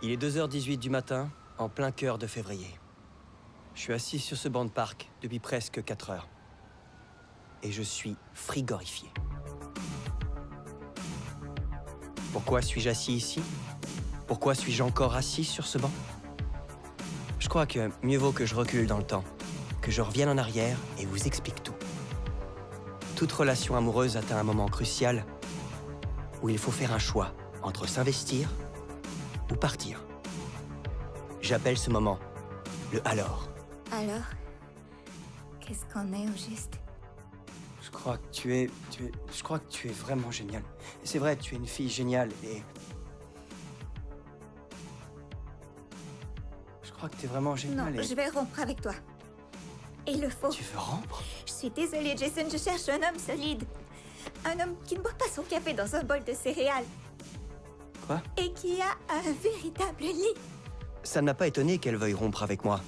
Il est 2h18 du matin, en plein cœur de février. Je suis assis sur ce banc de parc depuis presque 4 heures. Et je suis frigorifié. Pourquoi suis-je assis ici? Pourquoi suis-je encore assis sur ce banc? Je crois que mieux vaut que je recule dans le temps, que je revienne en arrière et vous explique tout. Toute relation amoureuse atteint un moment crucial où il faut faire un choix entre s'investir ou partir. J'appelle ce moment le alors. Alors, qu'est-ce qu'on est au juste? Je crois que je crois que tu es vraiment géniale. C'est vrai, tu es une fille géniale et... Je crois que tu es vraiment Non, géniale et... je vais rompre avec toi. Il le faut. Tu veux rompre? Je suis désolée, Jason, je cherche un homme solide. Un homme qui ne boit pas son café dans un bol de céréales. Quoi? Et qui a un véritable lit. Ça ne m'a pas étonné qu'elle veuille rompre avec moi.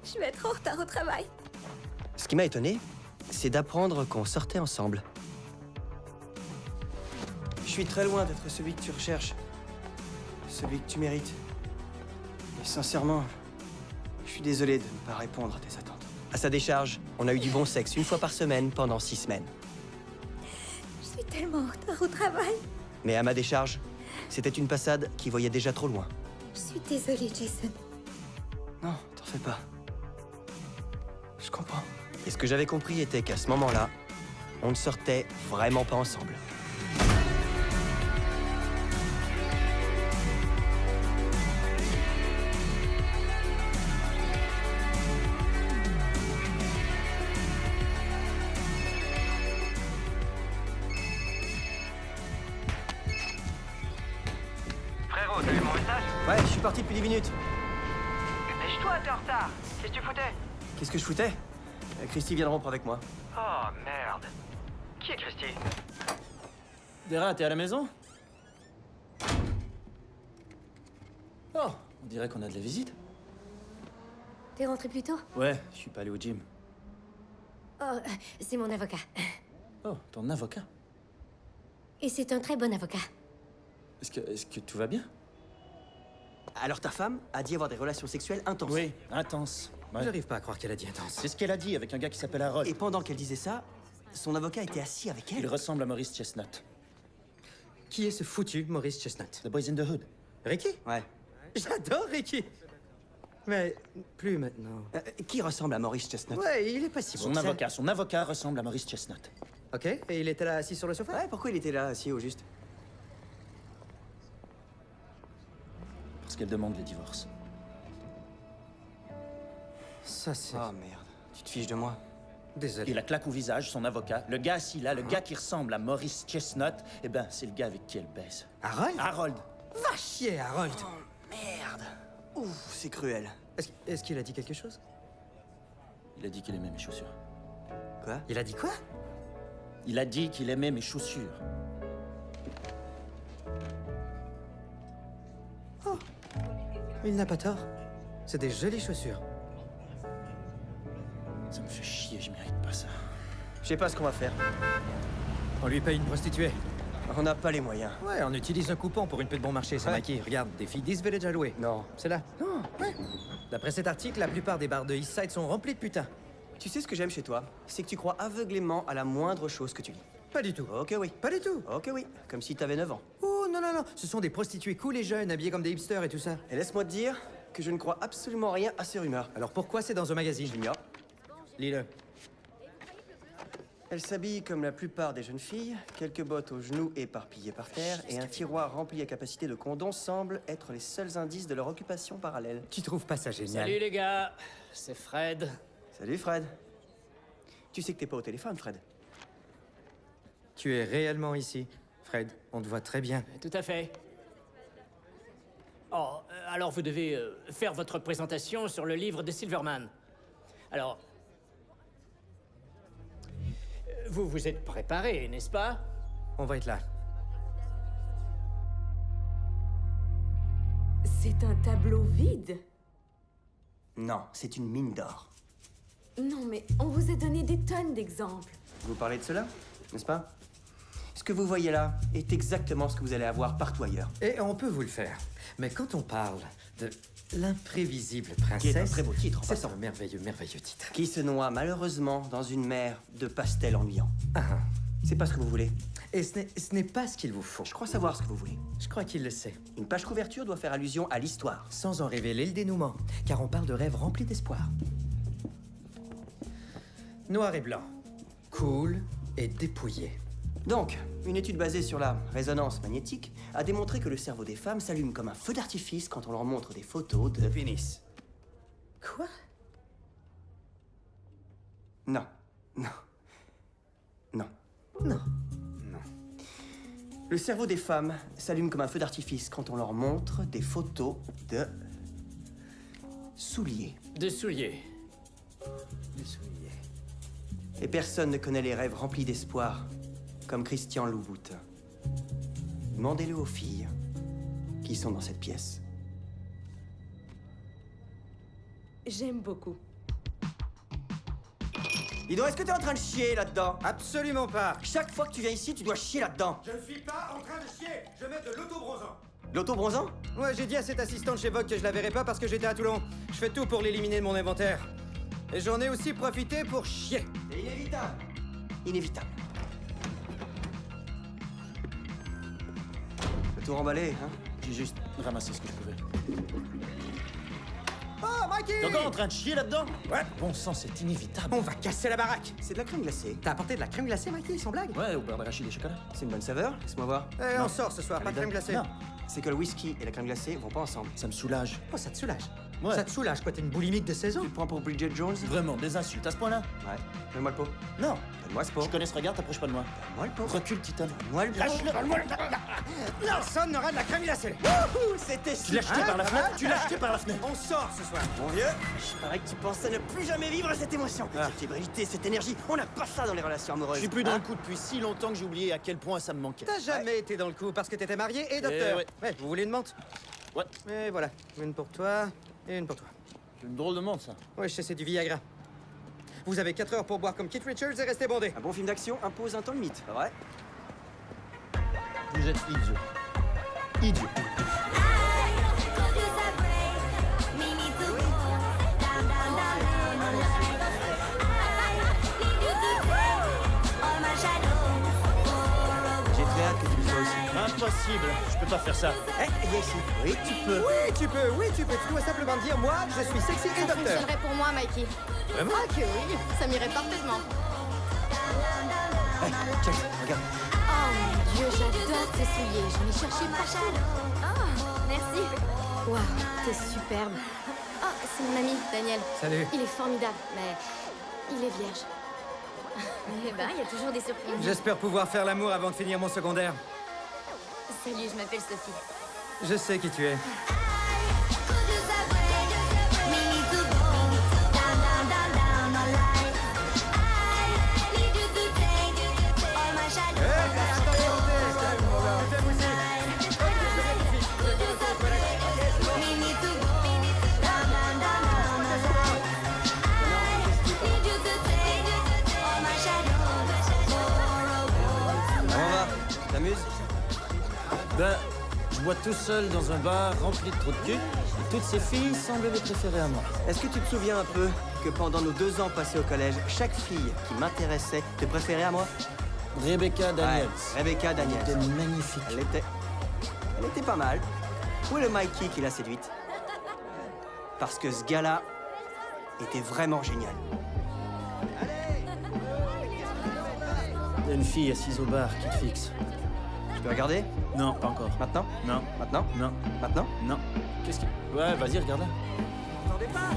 Je vais être en retard au travail. Ce qui m'a étonné, c'est d'apprendre qu'on sortait ensemble. Je suis très loin d'être celui que tu recherches. Celui que tu mérites. Et sincèrement, je suis désolé de ne pas répondre à tes attentes. À sa décharge, on a eu du bon sexe une fois par semaine pendant 6 semaines. Je suis tellement en retard au travail. Mais à ma décharge, c'était une passade qui voyait déjà trop loin. Je suis désolée, Jason. Non, t'en fais pas. Je comprends. Et ce que j'avais compris était qu'à ce moment-là, on ne sortait vraiment pas ensemble. Frérot, t'as vu mon message? Ouais, je suis parti depuis 10 minutes. Dépêche-toi, t'es en retard. Qu'est-ce que tu foutais? Qu'est-ce que je foutais? Christy vient de rompre avec moi. Oh, merde. Qui est Christy? Dera, t'es à la maison? Oh, on dirait qu'on a de la visite. T'es rentré plus tôt? Ouais, je suis pas allé au gym. Oh, c'est mon avocat. Oh, ton avocat. Et c'est un très bon avocat. Est-ce que tout va bien? Alors ta femme a dit avoir des relations sexuelles intenses. Oui, intense. Ouais. J'arrive pas à croire qu'elle a dit intense. C'est ce qu'elle a dit avec un gars qui s'appelle Harold. Et pendant qu'elle disait ça, son avocat était assis avec Il elle. ressemble à Maurice Chestnut. Qui est ce foutu Maurice Chestnut? The Boys in the Hood. Ricky? Ouais. J'adore Ricky! Mais plus maintenant. Qui ressemble à Maurice Chestnut? Ouais, il est pas si bon. Son avocat ressemble à Maurice Chestnut. Ok, et il était là assis sur le sofa? Ouais, pourquoi il était là, assis au juste? Parce qu'elle demande le divorce. Ça, c'est... Oh merde, tu te fiches de moi? Désolé. Et la claque au visage, son avocat, le gars assis là, le gars qui ressemble à Maurice Chestnut, eh ben, c'est le gars avec qui elle baise. Harold? Harold! Va chier, Harold! Merde. Ouf, c'est cruel. Est-ce qu'il a dit quelque chose? Il a dit qu'il aimait mes chaussures. Quoi? Il a dit quoi? Il a dit qu'il aimait mes chaussures. Oh, il n'a pas tort. C'est des jolies chaussures. Ça me fait chier, je mérite pas ça. Je sais pas ce qu'on va faire. On lui paye une prostituée. On n'a pas les moyens. Ouais, on utilise un coupon pour une pute bon marché, c'est Ouais. Mikey. Regarde, des filles d'East Village à louer. Non. C'est là. Non, ouais. D'après cet article, la plupart des bars de East Side sont remplis de putains. Tu sais ce que j'aime chez toi? C'est que tu crois aveuglément à la moindre chose que tu lis. Pas du tout. Ok, oui. Pas du tout. Ok, oui. Comme si t'avais 9 ans. Oh, non, non, non. Ce sont des prostituées cool et jeunes, habillées comme des hipsters et tout ça. Et laisse-moi te dire que je ne crois absolument rien à ces rumeurs. Alors pourquoi c'est dans un magazine? J'ignore. Lis-le. Elle s'habille comme la plupart des jeunes filles, quelques bottes aux genoux éparpillées par terre, et un tiroir rempli à capacité de condoms semblent être les seuls indices de leur occupation parallèle. Tu trouves pas ça génial? Salut les gars, c'est Fred. Salut Fred. Tu sais que t'es pas au téléphone, Fred. Tu es réellement ici, Fred. On te voit très bien. Tout à fait. Oh, alors vous devez faire votre présentation sur le livre de Silverman. Alors... vous vous êtes préparé, n'est-ce pas? On va être là. C'est un tableau vide? Non, c'est une mine d'or. Non, mais on vous a donné des tonnes d'exemples. Vous parlez de cela, n'est-ce pas? Ce que vous voyez là est exactement ce que vous allez avoir partout ailleurs. Et on peut vous le faire. Mais quand on parle de l'imprévisible Qui est un princesse... très beau titre, en C'est passant. un merveilleux, merveilleux titre. Qui se noie malheureusement dans une mer de pastels ennuyants. Ah, C'est pas ce que vous voulez. et ce n'est pas ce qu'il vous faut. Je crois savoir ce que vous voulez. Je crois qu'il le sait. Une page couverture doit faire allusion à l'histoire. Sans en révéler le dénouement, car on parle de rêves remplis d'espoir. Noir et blanc. Cool et dépouillé. Donc, une étude basée sur la résonance magnétique a démontré que le cerveau des femmes s'allume comme un feu d'artifice quand on leur montre des photos de pénis. Quoi? Non. Non. Non. Non. Le cerveau des femmes s'allume comme un feu d'artifice quand on leur montre des photos de souliers. De souliers. Le soulier. Et personne ne connaît les rêves remplis d'espoir comme Christian Louboutin. Demandez-le aux filles qui sont dans cette pièce. J'aime beaucoup. Dis donc, est-ce que t'es en train de chier là-dedans? Absolument pas. Chaque fois que tu viens ici, tu dois chier là-dedans. Je ne suis pas en train de chier. Je mets de l'auto-bronzant. L'auto-bronzant? Ouais, j'ai dit à cette assistante chez Vogue que je la verrais pas parce que j'étais à Toulon. Je fais tout pour l'éliminer de mon inventaire. Et j'en ai aussi profité pour chier. C'est inévitable. Inévitable. Le tout remballé, hein? J'ai juste ramassé ce que je pouvais. Oh, Mikey! T'es encore en train de chier là-dedans? Ouais. Bon sang, c'est inévitable. On va casser la baraque. C'est de la crème glacée. T'as apporté de la crème glacée, Mikey, sans blague? Ouais, au beurre d'arachide et chocolat. C'est une bonne saveur. Laisse-moi voir. Eh, on sort ce soir, pas de crème glacée. Non, C'est que le whisky et la crème glacée vont pas ensemble. ça me soulage. Oh, ça te soulage. Ouais. Ça te soulage, quoi, t'es une boulimique de 16 ans? Tu te prends pour Bridget Jones? Vraiment, des insultes à ce point-là? Ouais. Donne-moi le pot. Non. Donne-moi ce pot. Je connais ce regard, t'approches pas de moi. Donne-moi le pot. Recule, Titan. Donne-moi le pot. Lâche-le. Personne n'aura de la crème glacée. C'était Tu l'as jeté par la fenêtre? Tu l'as jeté par la fenêtre? On sort ce soir. Mon vieux, je parais que tu pensais ne plus jamais vivre cette émotion. Cette fébrilité, cette énergie, on n'a pas ça dans les relations amoureuses. Je suis plus dans Hein? le coup depuis si longtemps que j'ai oublié à quel point ça me manquait. T'as jamais été dans le coup parce que t'étais marié et docteur. ouais. Ouais, vous voulez une menthe? Ouais. Et voilà, une pour toi et une pour toi. C'est une drôle de monde, ça. Ouais, je sais, c'est du Viagra. Vous avez 4 heures pour boire comme Keith Richards et rester bondé. Un bon film d'action impose un temps limite, pas vrai? Vous êtes idiot. Idiot. J'ai très hâte que tu le sois aussi. Impossible. Je peux pas faire ça. Eh, viens ici. Oui, tu peux. Oui, tu peux, oui, tu peux. Tu dois simplement dire, moi, je suis sexy et Ça docteur. fonctionnerait pour moi, Mikey. Vraiment? Ah que oui, ça m'irait parfaitement. Hey, check, regarde. Oh mon Dieu, j'adore tes souliers. J'en ai cherché partout. Oh, merci. Waouh, t'es superbe. Oh, c'est mon ami, Daniel. Salut. Il est formidable, mais il est vierge. Eh ben, il y a toujours des surprises. J'espère pouvoir faire l'amour avant de finir mon secondaire. Salut, je m'appelle Sophie. Je sais qui tu es. Comment va? Tu t'amuses? Ben, je bois tout seul dans un bar rempli de trous de cul. Et toutes ces filles semblent les préférer à moi. Est-ce que tu te souviens un peu que pendant nos 2 ans passés au collège, chaque fille qui m'intéressait te préférait à moi? Rebecca Daniels. Ouais, Rebecca Daniels. Elle était magnifique. Elle était pas mal. Où est le Mikey qui l'a séduite? Parce que ce gars-là était vraiment génial. Il y a une fille assise au bar qui te fixe. Je peux regarder? Non, pas encore. Maintenant? Non, Maintenant? non, Maintenant? non. Qu'est-ce qui... Ouais, vas-y, regarde-la. Attendez pas!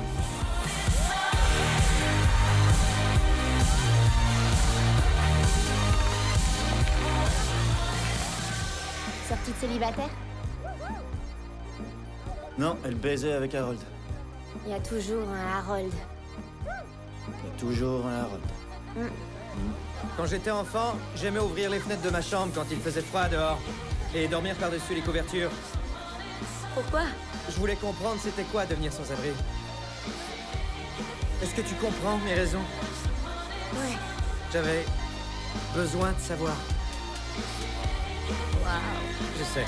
Sortie de célibataire? Non, elle baisait avec Harold. Il y a toujours un Harold. Il y a toujours un Harold. Quand j'étais enfant, j'aimais ouvrir les fenêtres de ma chambre quand il faisait froid dehors et dormir par-dessus les couvertures. Pourquoi? Je voulais comprendre c'était quoi devenir sans abri. Est-ce que tu comprends mes raisons? Ouais. J'avais besoin de savoir. Waouh. Je sais.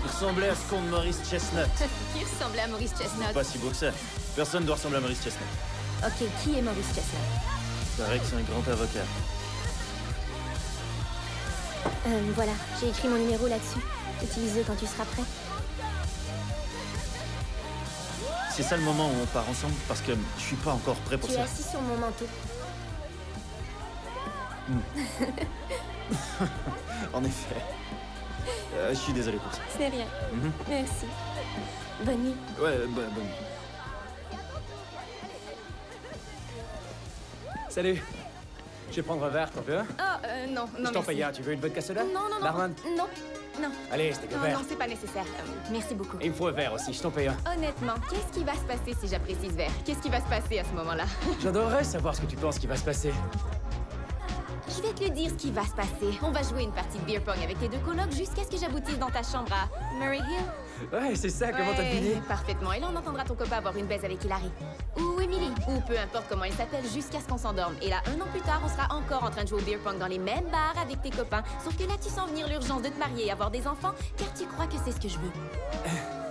Il ressemblait à ce con de Maurice Chestnut. Qui ressemblait à Maurice Chestnut? Pas si beau que ça. Personne doit ressembler à Maurice Chestnut. Ok, qui est Maurice Chestnut? Il paraît que c'est un grand avocat. Voilà, j'ai écrit mon numéro là-dessus. Utilise-le quand tu seras prêt. C'est ça le moment où on part ensemble parce que je suis pas encore prêt pour Tu es ça. assis sur mon manteau. En effet. Je suis désolé pour ça. Ce n'est rien. Merci. Bonne nuit. Ouais, bonne nuit. Salut. Je vais prendre un verre, t'en veux un? Non, non, Je t'en merci. paye un, tu veux une vodka soda? Non, non, non. Barman? Non, non. Allez, c'était Non, le verre. non, c'est pas nécessaire. Merci beaucoup. Et il me faut un verre aussi, je t'en paye un. Honnêtement, qu'est-ce qui va se passer si j'apprécie ce verre? Qu'est-ce qui va se passer à ce moment-là? J'adorerais savoir ce que tu penses qui va se passer. Je vais te le dire ce qui va se passer. On va jouer une partie de beer pong avec tes deux colocs jusqu'à ce que j'aboutisse dans ta chambre à Murray Hill. Ouais, c'est ça, comment t'as deviné? Parfaitement. Et là, on entendra ton copain avoir une baise avec Hilary. Ou Emily. Ou peu importe comment il s'appelle, jusqu'à ce qu'on s'endorme. Et là, 1 an plus tard, on sera encore en train de jouer au beer pong dans les mêmes bars avec tes copains. Sauf que là, tu sens venir l'urgence de te marier et avoir des enfants, car tu crois que c'est ce que je veux.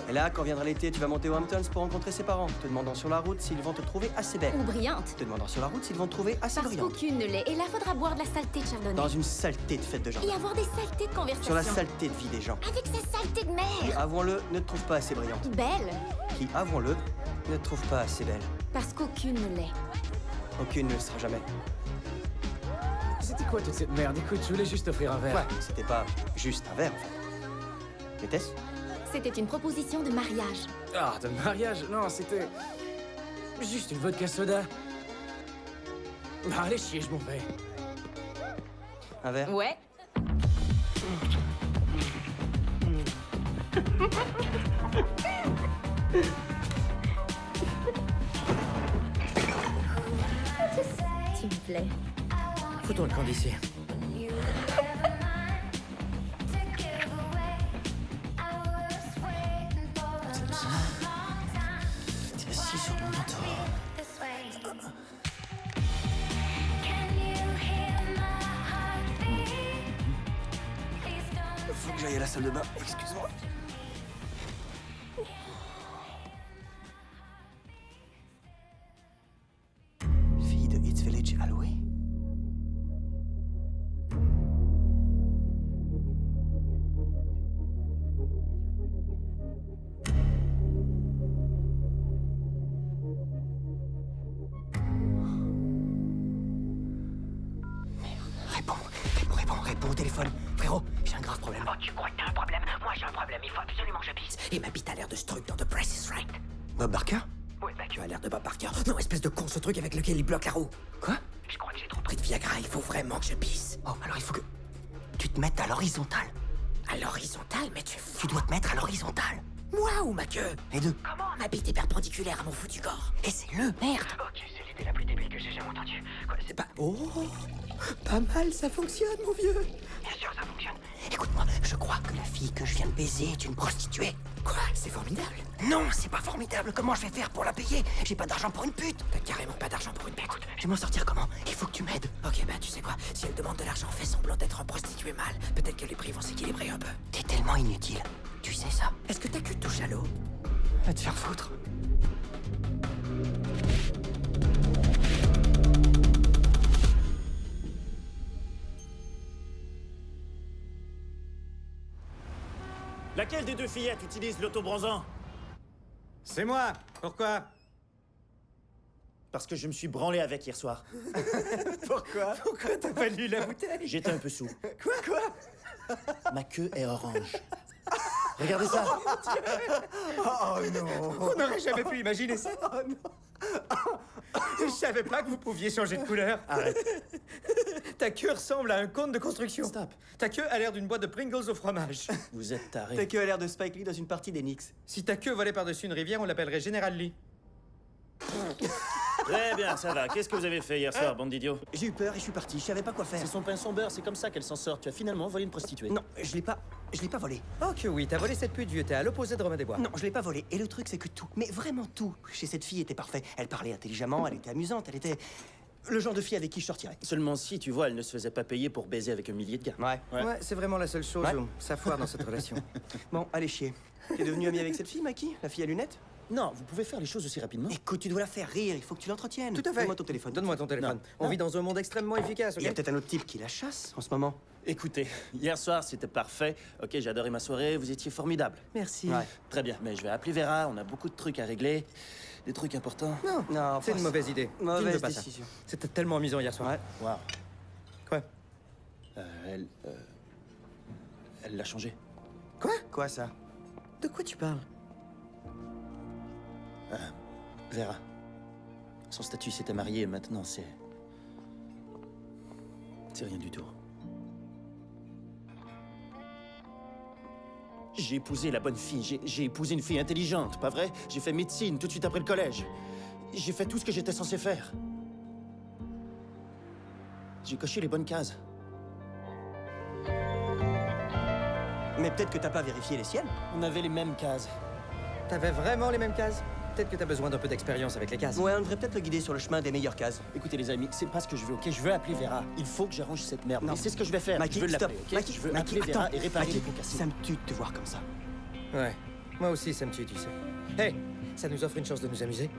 Et là, quand viendra l'été, tu vas monter aux Hamptons pour rencontrer ses parents, te demandant sur la route s'ils vont te trouver assez belle. Ou brillante. Te demandant sur la route s'ils vont te trouver assez Parce brillante. qu'aucune ne l'est. Et là, faudra boire de la saleté de chardonnay. Dans une saleté de fête de jardin. Et avoir des saletés de conversation. Sur la saleté de vie des gens. Avec ces saletés de Qui, merde. avouons-le, ne te trouve pas assez brillante. Belle. Qui, avouons-le, ne te trouve pas assez belle. Parce qu'aucune ne l'est. Aucune ne le sera jamais. C'était quoi toute cette merde? Écoute, je voulais juste offrir un verre. Ouais, c'était pas juste un verre, en fait. Était-ce? C'était une proposition de mariage. Ah, de mariage? Non, c'était... juste une vodka soda. Ah, allez chier, je m'en vais. Un verre? Ouais. Tu me plais. Foutons le camp d'ici. T'es assis sur mon manteau. Faut que j'aille à la salle de bain, excuse-moi. Fille de East Village à louer? Réponds au téléphone. Frérot, j'ai un grave problème. Oh, tu crois que t'as un problème? Moi, j'ai un problème. Il faut absolument que je pisse. Et ma bite a l'air de ce truc dans The Price is Right. Bob Barker? Oui, bah, Tu as l'air de Bob Parker. Non, espèce de con, ce truc avec lequel il bloque la roue. Quoi? je crois que j'ai trop Pris de Viagra, il faut vraiment que je pisse. Oh, alors il faut que tu te mettes à l'horizontale. À l'horizontale, mais tu es fou. Tu dois te mettre à l'horizontale. Moi ou ma queue? Les deux. Ma bite est perpendiculaire à mon foutu corps. Et c'est le merde. Ok, c'est l'idée la plus débile que j'ai jamais entendue. Quoi, c'est pas... Oh, pas mal, ça fonctionne, mon vieux. Bien sûr, ça fonctionne. Écoute-moi, je crois que la fille que je viens de baiser est une prostituée. Quoi? C'est formidable. Non, c'est pas formidable. Comment je vais faire pour la payer? J'ai pas d'argent pour une pute. T'as carrément pas d'argent pour une pute. Je vais m'en sortir comment? Il faut que tu m'aides. Ok, bah tu sais quoi? Si elle demande de l'argent, fais semblant d'être une prostituée mâle. Peut-être que les prix vont s'équilibrer un peu. T'es tellement inutile. Tu sais ça? Est-ce que ta queue touche à l'eau? Va te faire foutre. Laquelle des deux fillettes utilise l'autobronzant? C'est moi. Pourquoi? Parce que je me suis branlé avec hier soir. Pourquoi t'as pas lu la bouteille? J'étais un peu sous. Quoi? Ma queue est orange. Regardez ça. Oh non. On n'aurait jamais pu imaginer ça. Oh non. Je savais pas que vous pouviez changer de couleur. Arrête. Ta queue ressemble à un cône de construction. Stop. Ta queue a l'air d'une boîte de Pringles au fromage. Vous êtes taré. T'as que l'air de Spike Lee dans une partie des Knicks. Si ta queue volait par-dessus une rivière, on l'appellerait Général Lee. Très bien, ça va. Qu'est-ce que vous avez fait hier soir, bande d'idiots? J'ai eu peur et je suis parti. Je savais pas quoi faire. C'est son pain sans beurre, c'est comme ça qu'elle s'en sort. Tu as finalement volé une prostituée. Non, je l'ai pas volé. Oh que oui, t'as volé cette pute, vieux. T'es à l'opposé de Romain Desbois. Non, je l'ai pas volé. Et le truc, c'est que tout, mais vraiment tout, chez cette fille était parfait. Elle parlait intelligemment, elle était amusante, elle était... le genre de fille avec qui je sortirais. Seulement si, tu vois, elle ne se faisait pas payer pour baiser avec un millier de gars. Ouais. Ouais, c'est vraiment la seule chose Ouais. où ça foire dans cette relation. Bon, allez chier. T'es devenu ami avec cette fille, Maki? La fille à lunettes? Non, vous pouvez faire les choses aussi rapidement. Écoute, tu dois la faire rire, il faut que tu l'entretiennes. Tout à fait. Donne-moi ton téléphone. Donne-moi ton téléphone. Non. On vit dans un monde extrêmement efficace, Il y a ok? peut-être un autre type qui la chasse en ce moment. Écoutez, hier soir, c'était parfait. Ok, j'ai adoré ma soirée, vous étiez formidable. Merci. Ouais. Très bien, mais je vais appeler Vera, on a beaucoup de trucs à régler. Des trucs importants. Non, Non, c'est pas une ça. mauvaise idée. Mauvaise Tu ne veux pas ça. décision. C'était tellement amusant hier soir. Ouais. Waouh. Quoi? Elle l'a changé. Quoi ça? De quoi tu parles? Vera. Son statut s'était marié et maintenant c'est rien du tout. J'ai épousé la bonne fille. J'ai épousé une fille intelligente, pas vrai? J'ai fait médecine tout de suite après le collège. J'ai fait tout ce que j'étais censé faire. J'ai coché les bonnes cases. Mais peut-être que t'as pas vérifié les siennes. On avait les mêmes cases. T'avais vraiment les mêmes cases? Peut-être que t'as besoin d'un peu d'expérience avec les cases. Ouais, on devrait peut-être le guider sur le chemin des meilleures cases. Écoutez les amis, c'est pas ce que je veux, ok? Je veux appeler Vera. Il faut que j'arrange cette merde. Non. Et c'est ce que je vais faire. Maki, je veux stop. l'appeler, ok? Maki, je veux Maki, appeler Vera attends. et réparer Maki, les pots cassés. ça me tue de te voir comme ça. Ouais. Moi aussi, ça me tue, tu sais. Hey, ça nous offre une chance de nous amuser.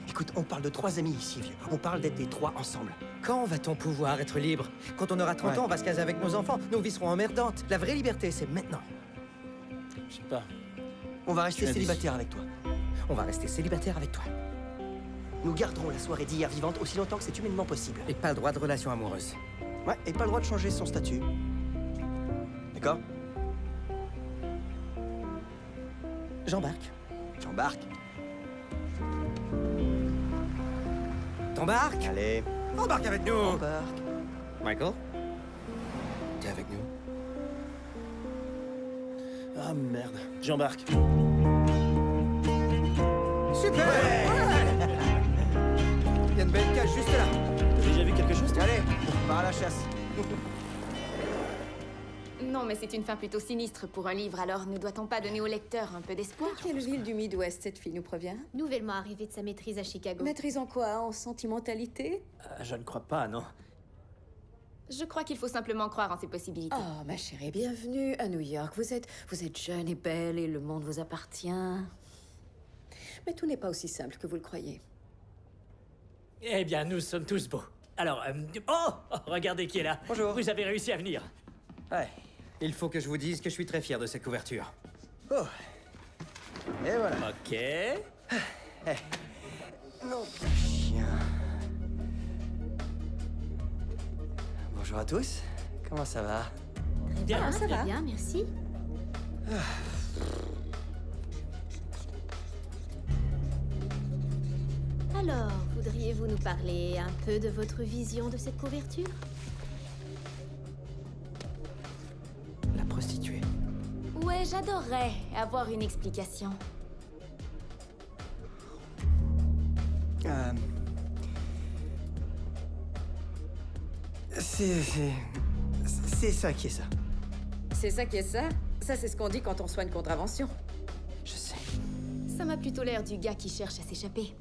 Écoute, on parle de 3 amis ici, vieux. On parle d'être les 3 ensemble. Quand va-t-on pouvoir être libre? Quand on aura 30 Ouais. ans, on va se caser avec nos enfants. Nos vies seront emmerdantes. La vraie liberté, c'est maintenant. Je sais pas. On va rester Tu l'as dit. célibataire avec toi. On va rester célibataire avec toi. Nous garderons la soirée d'hier vivante aussi longtemps que c'est humainement possible. Et pas le droit de relation amoureuse. Ouais, et pas le droit de changer son statut. D'accord? J'embarque. J'embarque. T'embarques? Allez, Embarque avec nous! embarque. Michael? T'es avec nous? Ah merde. J'embarque. Super! Il y a une belle cage juste là. T'as déjà vu quelque chose, toi? Allez, on part à la chasse. Non, mais c'est une fin plutôt sinistre pour un livre, alors ne doit-on pas donner au lecteur un peu d'espoir? Quelle ville du Midwest cette fille nous provient? Nouvellement arrivée de sa maîtrise à Chicago. Maîtrise en quoi? En sentimentalité? Je ne crois pas, non. Je crois qu'il faut simplement croire en ses possibilités. Oh, ma chérie, bienvenue à New York. Vous êtes jeune et belle et le monde vous appartient. Mais tout n'est pas aussi simple que vous le croyez. Eh bien, nous sommes tous beaux. Alors, oh, regardez qui est là. Bonjour. Vous avez réussi à venir. Ouais. Il faut que je vous dise que je suis très fier de cette couverture. Oh. Et voilà. Ok. Non, chien. Bonjour à tous. Comment ça va? Bien. Ça va bien, merci. Alors, voudriez-vous nous parler un peu de votre vision de cette couverture? La prostituée. Ouais, j'adorerais avoir une explication. C'est ça qui est ça. C'est ça qui est ça? Ça, c'est ce qu'on dit quand on reçoit une contravention. Je sais. Ça m'a plutôt l'air du gars qui cherche à s'échapper.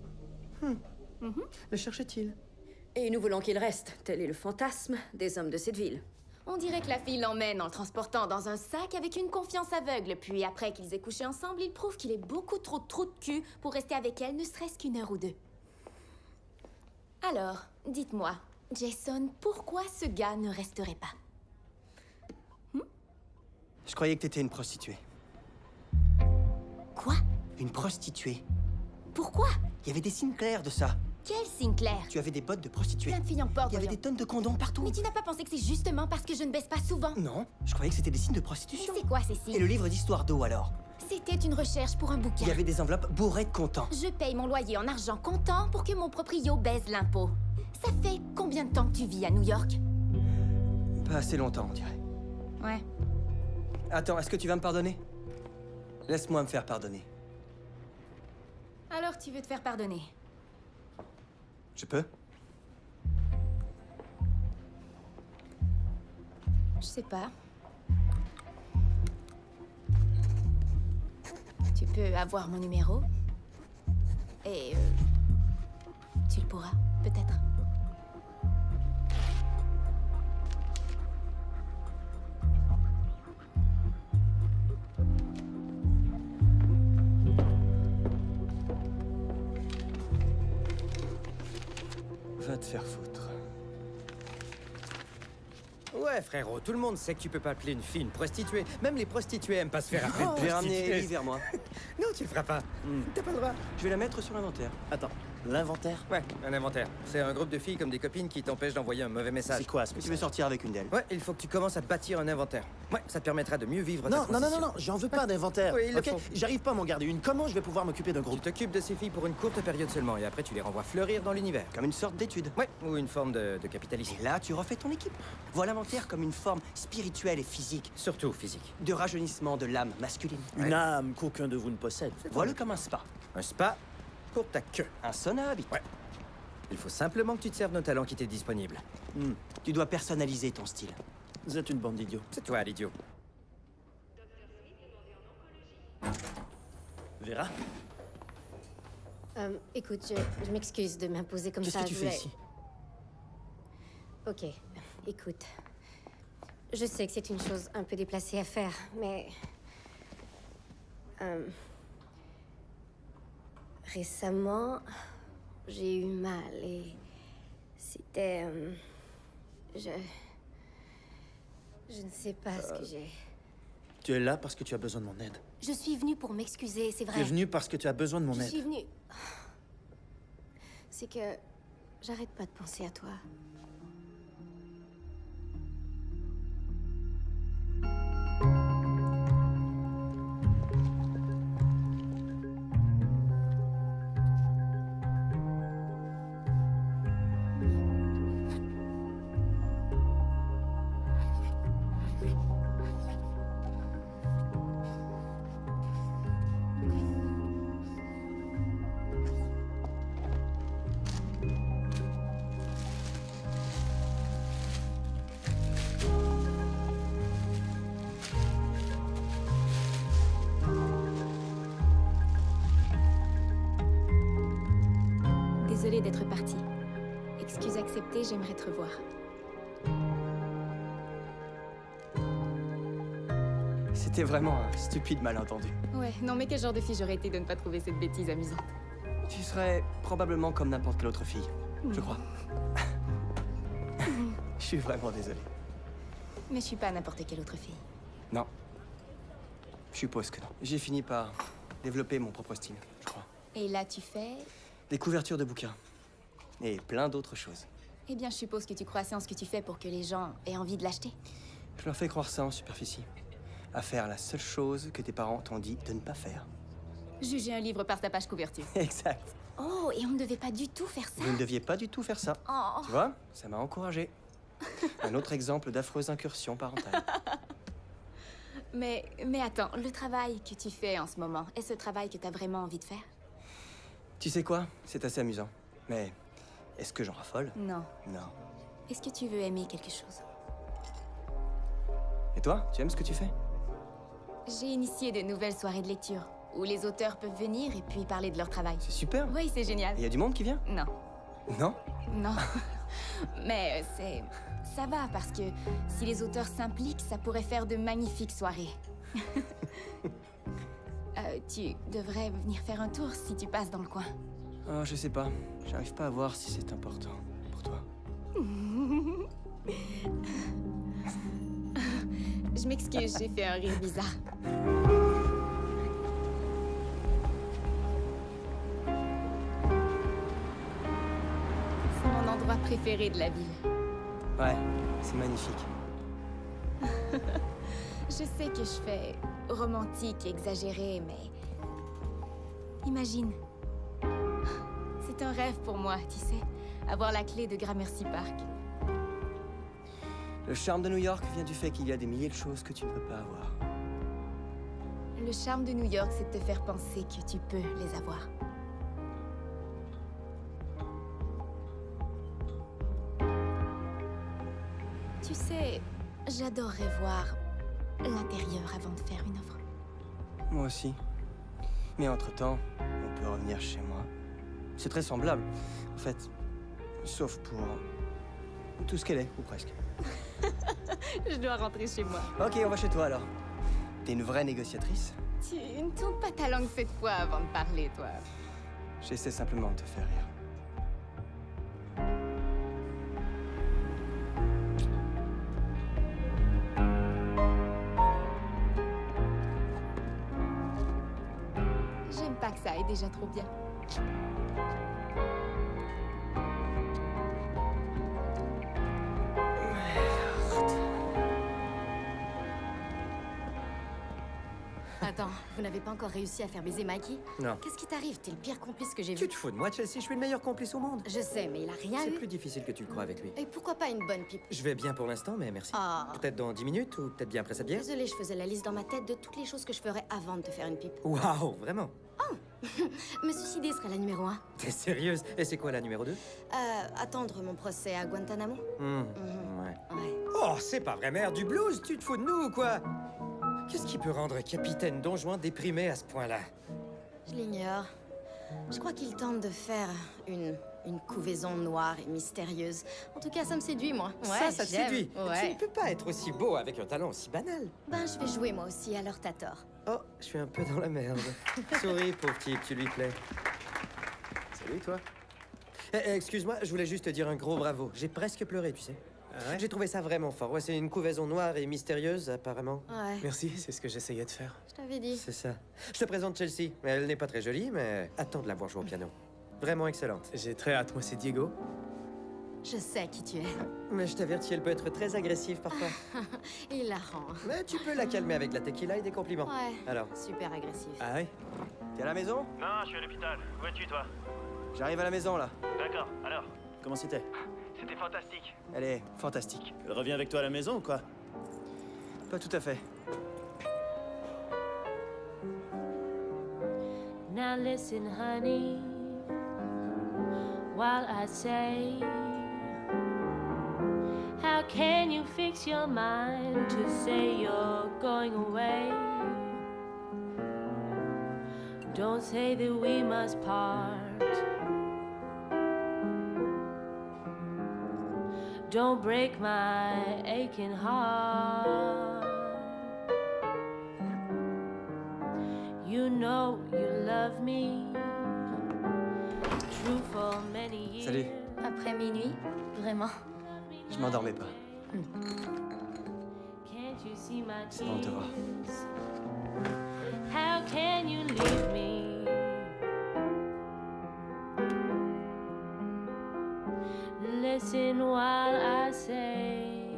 Le cherche-t-il? Et nous voulons qu'il reste. Tel est le fantasme des hommes de cette ville. On dirait que la fille l'emmène en le transportant dans un sac avec une confiance aveugle. Puis après qu'ils aient couché ensemble, il prouve qu'il est beaucoup trop de trous de cul pour rester avec elle ne serait-ce qu'une heure ou deux. Alors, dites-moi, Jason, pourquoi ce gars ne resterait pas? Je croyais que t'étais une prostituée. Quoi? Une prostituée. Pourquoi? Il y avait des signes clairs de ça. Quel Sinclair? Tu avais des bottes de prostituée. Plein de filles en porte, Il y avait voyons. des tonnes de condoms partout. Mais tu n'as pas pensé que c'est justement parce que je ne baisse pas souvent? Non, je croyais que c'était des signes de Mais prostitution. c'est quoi ces signes? Et le livre d'histoire d'eau alors? C'était une recherche pour un bouquin. Il y avait des enveloppes bourrées de comptants. Je paye mon loyer en argent comptant pour que mon proprio baise l'impôt. Ça fait combien de temps que tu vis à New York? Pas assez longtemps, on dirait. Ouais. Attends, est-ce que tu vas me pardonner? Laisse-moi me faire pardonner. Alors tu veux te faire pardonner? Je peux? Je sais pas. Tu peux avoir mon numéro. Et tu le pourras, peut-être. te faire foutre. Ouais, frérot, tout le monde sait que tu peux pas appeler une fille une prostituée. Même les prostituées aiment pas se faire appeler une Je vais ramener prostituée. Ellie vers moi. Non, tu le feras pas. T'as pas le droit. Je vais la mettre sur l'inventaire. Attends, l'inventaire? Ouais, un inventaire. C'est un groupe de filles comme des copines qui t'empêchent d'envoyer un mauvais message. C'est quoi ce Tu veux message? sortir avec une d'elles? Ouais, il faut que tu commences à te bâtir un inventaire. Ouais, ça te permettra de mieux vivre ta Non, non, non, transition. non, non, j'en veux pas d'inventaire. Oui, il le ok? faut. J'arrive pas à m'en garder une. Comment je vais pouvoir m'occuper d'un Tu groupe? t'occupes de ces filles pour une courte période seulement et après tu les renvoies fleurir dans l'univers. Comme une sorte d'étude. Ouais, ou une forme de capitalisme. Et là, tu refais ton équipe. Vois l'inventaire comme une forme spirituelle et physique. Surtout physique. De rajeunissement de l'âme masculine. Une âme qu'aucun de vous ne possède. Vois-le comme un spa. Un spa pour ta queue. Un sauna à habiter. Ouais. Il faut simplement que tu te serves nos talents qui t'est disponible. Tu dois personnaliser ton style. Vous êtes une bande d'idiots. C'est toi, l'idiot. Vera? Écoute, je m'excuse de m'imposer comme Qu'est-ce ça. que tu je fais voulais- ici? Ok, écoute. Je sais que c'est une chose un peu déplacée à faire, mais... Récemment, j'ai eu mal et... C'était... Je ne sais pas ce que j'ai... Tu es là parce que tu as besoin de mon aide. Je suis venue pour m'excuser, c'est vrai. Tu es venu parce que tu as besoin de mon Je aide. suis venue... C'est que... J'arrête pas de penser à toi. Désolée d'être partie. Excuse acceptée, j'aimerais te revoir. C'était vraiment un stupide malentendu. Ouais, non mais quel genre de fille j'aurais été de ne pas trouver cette bêtise amusante. Tu serais probablement comme n'importe quelle autre fille, je crois. Je suis vraiment désolé. Mais je suis pas n'importe quelle autre fille. Non. Je suppose que non. J'ai fini par développer mon propre style, je crois. Et là tu fais... Des couvertures de bouquins. Et plein d'autres choses. Eh bien je suppose que tu crois assez en ce que tu fais pour que les gens aient envie de l'acheter. Je leur fais croire ça en superficie. À faire la seule chose que tes parents t'ont dit de ne pas faire. Juger un livre par sa page couverture. Exact. Oh, et on ne devait pas du tout faire ça. Vous ne deviez pas du tout faire ça. Oh. Tu vois, ça m'a encouragé. Un autre exemple d'affreuse incursion parentale. Mais attends, le travail que tu fais en ce moment, est-ce le travail que t'as vraiment envie de faire? Tu sais quoi? C'est assez amusant. Mais est-ce que j'en raffole? Non. Non. Est-ce que tu veux aimer quelque chose? Et toi, tu aimes ce que tu fais? J'ai initié de nouvelles soirées de lecture, où les auteurs peuvent venir et puis parler de leur travail. C'est super. Oui, c'est génial. Il y a du monde qui vient? Non. Non? Non. Mais ça va, parce que si les auteurs s'impliquent, ça pourrait faire de magnifiques soirées. Tu devrais venir faire un tour si tu passes dans le coin. Oh, je sais pas. J'arrive pas à voir si c'est important pour toi. Je m'excuse, j'ai fait un rire bizarre. C'est mon endroit préféré de la ville. Ouais, c'est magnifique. Je sais que je fais romantique, exagéré, mais... Imagine. C'est un rêve pour moi, tu sais. Avoir la clé de Gramercy Park. Le charme de New York vient du fait qu'il y a des milliers de choses que tu ne peux pas avoir. Le charme de New York, c'est de te faire penser que tu peux les avoir. Tu sais, j'adorerais voir l'intérieur avant de faire une offre. Moi aussi. Mais entre-temps, on peut revenir chez moi. C'est très semblable, en fait. Sauf pour tout ce qu'elle est, ou presque. Je dois rentrer chez moi. Ok, on va chez toi alors. T'es une vraie négociatrice? Tu ne tournes pas ta langue cette fois avant de parler, toi. J'essaie simplement de te faire rire. même pas que ça est déjà trop bien. Attends, vous n'avez pas encore réussi à faire baiser Mikey? Non. Qu'est-ce qui t'arrive? T'es le pire complice que j'ai vu. Tu te fous de moi, Chelsea? Je suis le meilleur complice au monde. Je sais, mais il a rien C'est eu. plus difficile que tu le crois avec lui. Et pourquoi pas une bonne pipe? Je vais bien pour l'instant, mais merci. Ah. Peut-être dans 10 minutes ou peut-être bien après cette bière. Désolée, je faisais la liste dans ma tête de toutes les choses que je ferais avant de te faire une pipe. Waouh, vraiment? Me suicider serait la numéro 1. T'es sérieuse? Et c'est quoi la numéro 2? Attendre mon procès à Guantanamo. Ouais. Ouais. Oh, c'est pas vrai, mère du blues? Tu te fous de nous ou quoi? Qu'est-ce qui peut rendre un capitaine Don Juan déprimé à ce point-là? Je l'ignore. Je crois qu'il tente de faire une couvaison noire et mystérieuse. En tout cas, ça me séduit, moi. Ouais, ça te j'aime. séduit? Tu Ouais. ne peux pas être aussi beau avec un talent aussi banal. Ben, je vais jouer, moi aussi, alors t'as tort. Oh, je suis un peu dans la merde. Souris, pauvre type, tu lui plais. Salut, toi. Excuse-moi, je voulais juste te dire un gros bravo. J'ai presque pleuré, tu sais. Ah ouais? J'ai trouvé ça vraiment fort. Ouais, c'est une couvaison noire et mystérieuse, apparemment. Ouais, Merci, c'est ce que j'essayais de faire. je t'avais dit. C'est ça. Je te présente Chelsea. Elle n'est pas très jolie, mais attends de la voir jouer au piano. Vraiment excellente. J'ai très hâte, moi c'est Diego. Je sais qui tu es. Mais je t'avertis, elle peut être très agressive parfois. Hilarant. Mais tu peux la calmer avec la tequila et des compliments. Ouais. Alors, Super agressif. Ah ouais? t'es à la maison? Non, je suis à l'hôpital. Où es-tu, toi? J'arrive à la maison, là. D'accord, alors? Comment c'était? C'était fantastique. Elle est fantastique. Elle revient avec toi à la maison ou quoi? Pas tout à fait. Now listen, honey, while I say, how can you fix your mind to say you're going away? Don't say that we must part. Don't break my aching heart. You know you love me. True for many years. Salut. Après minuit? Vraiment? Je m'endormais pas. Can't you see my C'est bon de te voir. tears? How can you leave me? Listen while I say,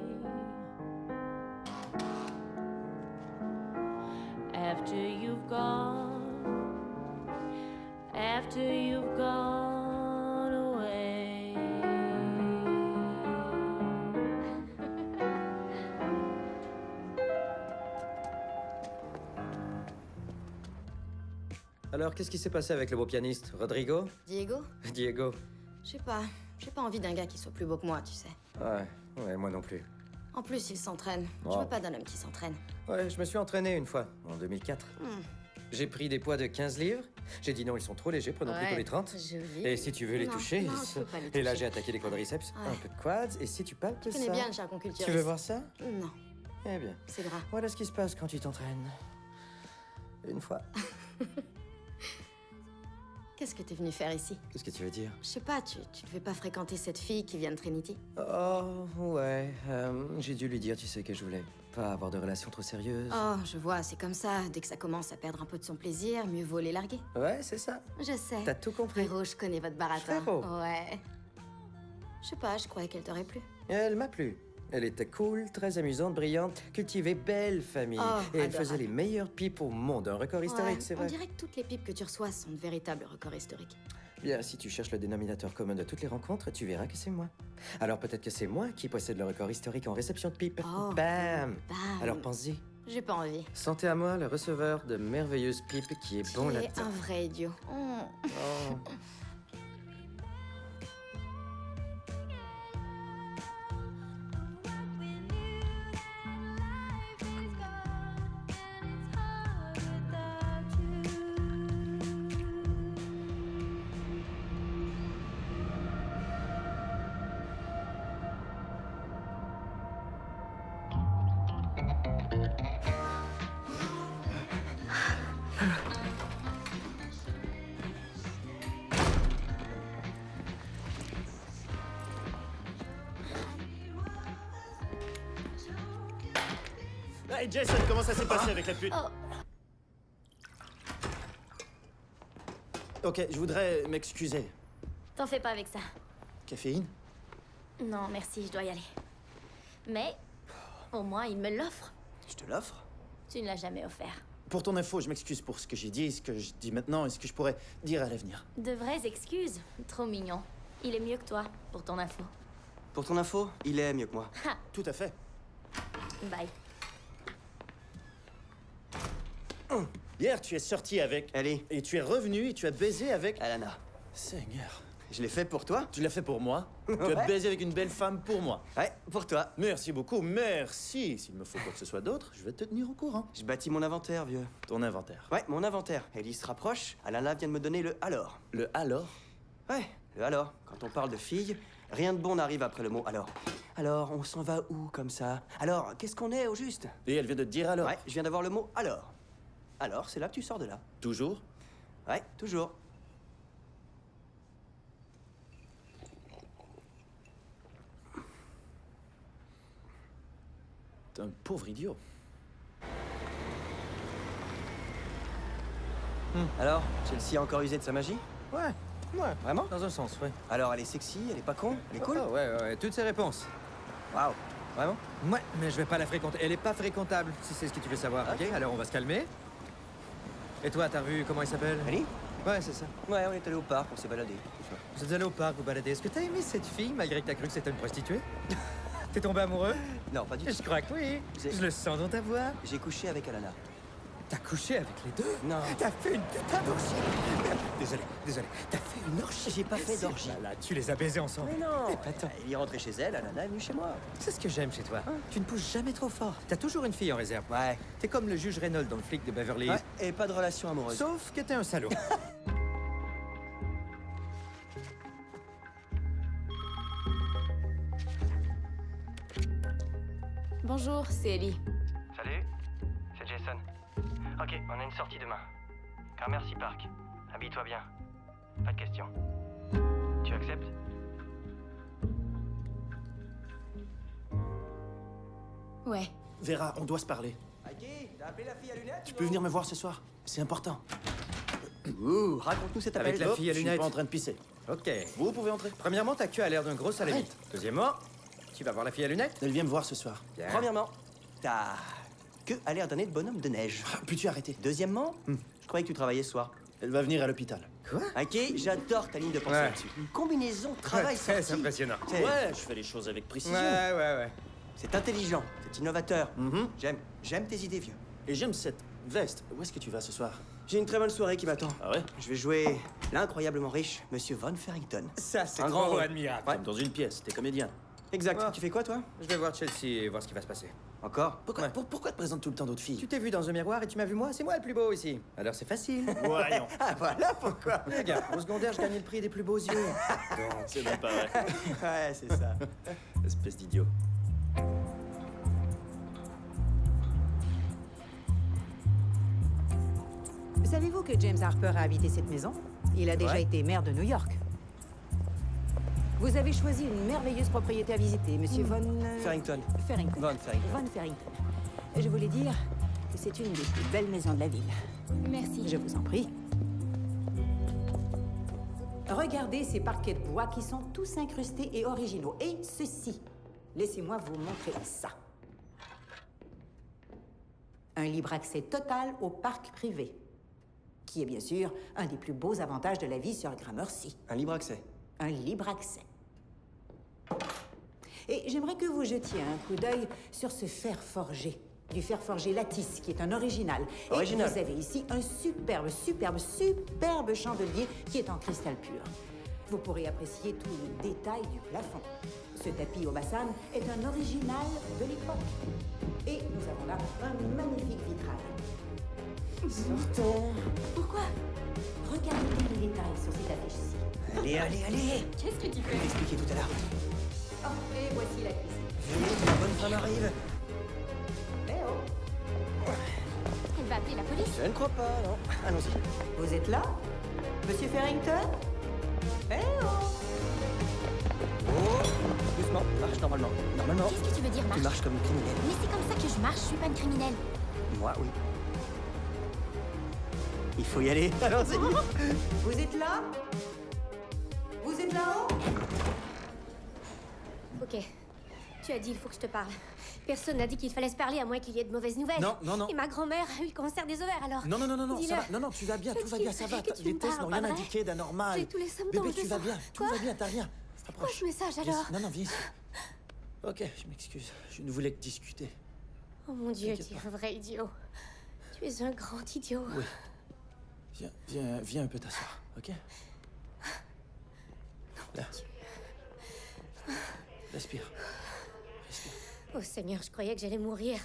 after you've gone away. Alors, qu'est-ce qui s'est passé avec le beau pianiste? Rodrigo? Diego? Diego? Je sais pas. J'ai pas envie d'un gars qui soit plus beau que moi, tu sais. Ouais, moi non plus. En plus, il s'entraîne. Oh. Je veux pas d'un homme qui s'entraîne. Ouais, je me suis entraîné une fois, en 2004. J'ai pris des poids de 15 livres. J'ai dit non, ils sont trop légers, prenons Ouais, plutôt les 30. joli. Et si tu veux les Non, toucher, non, ils je peux pas les Et là, toucher. j'ai attaqué les quadriceps, Ouais. un peu de quads, et si tu palpes Tu ça... connais bien le charconculturiste. Tu veux voir ça? Non, Eh bien, c'est gras. voilà ce qui se passe quand tu t'entraînes. Une fois. Qu'est-ce que t'es venu faire ici? Qu'est-ce que tu veux dire? Je sais pas, tu devais pas fréquenter cette fille qui vient de Trinity? Oh, ouais. J'ai dû lui dire, tu sais, que je voulais pas avoir de relation trop sérieuse. Oh, je vois, c'est comme ça. Dès que ça commence à perdre un peu de son plaisir, mieux vaut les larguer. Ouais, c'est ça. Je sais. T'as tout compris. Frérot, je connais votre baratin. Frérot. Ouais. Je sais pas, je croyais qu'elle t'aurait plu. Elle m'a plu. Elle était cool, très amusante, brillante, cultivée, belle famille. Oh, et elle adorable. faisait les meilleures pipes au monde. Un record historique, Ouais, c'est on vrai. dirait que toutes les pipes que tu reçois sont de véritables records historiques. Bien, si tu cherches le dénominateur commun de toutes les rencontres, tu verras que c'est moi. Alors peut-être que c'est moi qui possède le record historique en réception de pipe. Oh. Bam! Bam. Alors pense-y. J'ai pas envie. Sentez à moi le receveur de merveilleuses pipes qui est bon Tu es là-dedans. un vrai idiot. Oh. Hey Jason, comment ça s'est passé avec la pute? Ok, je voudrais m'excuser. T'en fais pas avec ça. Caféine? Non, merci, je dois y aller. Mais, au moins, il me l'offre. Je te l'offre? Tu ne l'as jamais offert. Pour ton info, je m'excuse pour ce que j'ai dit, ce que je dis maintenant et ce que je pourrais dire à l'avenir. De vraies excuses. Trop mignon. Il est mieux que toi, pour ton info. Pour ton info, il est mieux que moi. Ha! Tout à fait. Bye. Hier, tu es sorti avec... Ellie. Et tu es revenu et tu as baisé avec... Alana. Seigneur. Je l'ai fait pour toi? Tu l'as fait pour moi. Tu as Ouais. baisé avec une belle femme pour moi. Ouais, pour toi. Merci beaucoup, merci. S'il me faut quoi que ce soit d'autre, je vais te tenir au courant. Je bâtis mon inventaire, vieux. Ton inventaire. Ouais, mon inventaire. Ellie se rapproche. Alana vient de me donner le alors. Le alors? Ouais, le alors. Quand on parle de filles, rien de bon n'arrive après le mot alors. Alors, on s'en va où comme ça? Alors, qu'est-ce qu'on est au juste? Et elle vient de te dire alors? Ouais, je viens d'avoir le mot alors. Alors, c'est là que tu sors de là. Toujours? Ouais, toujours. T'es un pauvre idiot. Alors, Chelsea a encore usé de sa magie? Ouais, Vraiment? dans un sens, ouais. Alors, elle est sexy, elle est pas con, elle est cool? Oh, ouais, toutes ces réponses. Waouh. Vraiment? Ouais, mais je vais pas la fréquenter. Elle est pas fréquentable, si c'est ce que tu veux savoir. Ok, alors on va se calmer. Et toi, t'as vu comment il s'appelle? Ellie? Ouais, c'est ça. Ouais, on est allé au parc, on s'est baladé. Vous êtes allé au parc vous balader. Est-ce que t'as aimé cette fille malgré que t'as cru que c'était une prostituée? T'es tombé amoureux? Non, pas du tout. Je crois que oui. Je le sens dans ta voix. J'ai couché avec Alana. T'as couché avec les deux? Non. T'as fait une putain d'orgie. Désolé. T'as fait une orgie. J'ai pas fait d'orgie. Là, tu les as baisés ensemble. Mais non. Attends. Elle est rentrée chez elle, Alana est venue chez moi. C'est ce que j'aime chez toi. Tu ne pousses jamais trop fort. T'as toujours une fille en réserve. Ouais. T'es comme le juge Reynolds dans le flic de Beverly Hills. Ouais, et pas de relation amoureuse. Sauf que t'es un salaud. Bonjour, c'est Ellie. Salut, c'est Jason. Ok, on a une sortie demain. Gramercy Park. Habille-toi bien. Pas de questions. Tu acceptes? Ouais. Vera, on doit se parler. Ok, t'as appelé la fille à lunettes? Tu peux venir me voir ce soir? C'est important. Ouh, raconte-nous cette Avec appel. la fille à Je suis lunettes. pas en train de pisser. Ok. Vous pouvez entrer. Premièrement, ta queue a l'air d'un gros salamite. Deuxièmement, tu vas voir la fille à lunettes? Elle vient me voir ce soir. Bien. Premièrement, ta queue a l'air d'un nez de bonhomme de neige. Peux-tu arrêter? Deuxièmement, je croyais que tu travaillais ce soir. Elle va venir à l'hôpital. Quoi? Ok, j'adore ta ligne de pensée Ouais. là-dessus. Une combinaison travail Très sortie. impressionnant. C'est- Ouais, je fais les choses avec précision. Ouais. C'est intelligent, c'est innovateur. Mhm. J'aime tes idées, vieux. Et j'aime cette veste. Où est-ce que tu vas ce soir? J'ai une très bonne soirée qui m'attend. Ah ouais? Je vais jouer l'incroyablement riche Monsieur Von Farrington. Ça, c'est Un grand trop rôle. admirable. Comme dans une pièce, t'es comédien. Exact. Ah. Tu fais quoi, toi? Je vais voir Chelsea et voir ce qui va se passer. Encore? Pourquoi, pourquoi te présentes tout le temps d'autres filles? Tu t'es vu dans un miroir et tu m'as vu moi? C'est moi le plus beau ici. Alors c'est facile. Voyons. Ah, voilà pourquoi. Regarde, au secondaire, je gagnais le prix des plus beaux yeux. C'est même pas vrai. Ouais, c'est ça. Espèce d'idiot. Savez-vous que James Harper a habité cette maison? Il a déjà Ouais. été maire de New York. Vous avez choisi une merveilleuse propriété à visiter, Monsieur Von... Farrington. Farrington. Von Farrington. Von Farrington. Je voulais dire que c'est une des plus belles maisons de la ville. Merci. Je vous en prie. Regardez ces parquets de bois qui sont tous incrustés et originaux. Et ceci. Laissez-moi vous montrer ça. Un libre accès total au parc privé. Qui est bien sûr un des plus beaux avantages de la vie sur Gramercy. Un libre accès. Un libre accès. Et j'aimerais que vous jetiez un coup d'œil sur ce fer forgé. Du fer forgé Lattice, qui est un original. Original. Et vous avez ici un superbe chandelier qui est en cristal pur. Vous pourrez apprécier tous les détails du plafond. Ce tapis au Bassan est un original de l'époque. Et nous avons là un magnifique vitrail. Sortons. Pourquoi? Regardez tous les détails sur cette affiche-ci. Allez. Qu'est-ce que tu Je fais? vais expliquer tout à l'heure. Oh, et voici la cuisine. Venez, la bonne femme arrive. Eh oh! Elle va appeler la police. Je ne crois pas, non. Allons-y. Vous êtes là? Monsieur Farrington? Eh oh! Oh, doucement. Marche normalement. Normalement. Qu'est-ce que tu veux dire, Tu marche? marches comme une criminelle. Mais c'est comme ça que je marche, je suis pas une criminelle. Moi, oui. Il faut y aller. Allons-y. Vous êtes là? Vous êtes là-haut? Ok. Tu as dit, il faut que je te parle. Personne n'a dit qu'il fallait se parler à moins qu'il y ait de mauvaises nouvelles. Non, non, non. Et ma grand-mère a eu le cancer des ovaires, alors... Non, Dis-le. ça va. Non, tu vas bien, tout va bien, ça va. Que tu Les me tests parles, n'ont rien pas vrai? indiqué d'anormal. J'ai tous les symptômes, Bébé, je tu vas sens. bien, tout va bien, t'as rien. Quoi ce message, alors? Non, viens ici. Ok, je m'excuse. Je ne voulais que discuter. Oh mon Dieu, T'inquiète tu es un vrai idiot. Tu es un grand idiot. Oui. Viens un peu t'asseoir, ok? Là. Respire. Oh Seigneur, je croyais que j'allais mourir.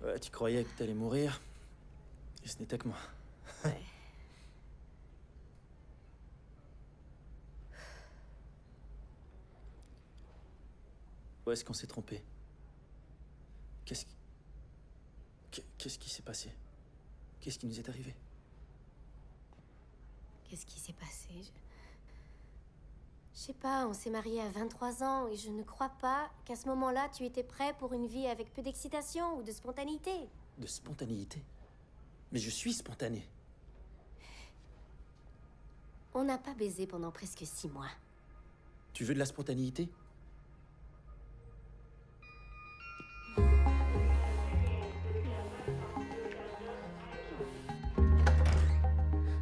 Ouais, tu croyais que t'allais mourir. Et ce n'était que moi. Ouais. Où est-ce qu'on s'est trompé? Qu'est-ce qui s'est passé? Qu'est-ce qui nous est arrivé? Qu'est-ce qui s'est passé? Je sais pas, on s'est mariés à 23 ans et je ne crois pas qu'à ce moment-là, tu étais prêt pour une vie avec peu d'excitation ou de spontanéité. De spontanéité? Mais je suis spontané. On n'a pas baisé pendant presque 6 mois. Tu veux de la spontanéité?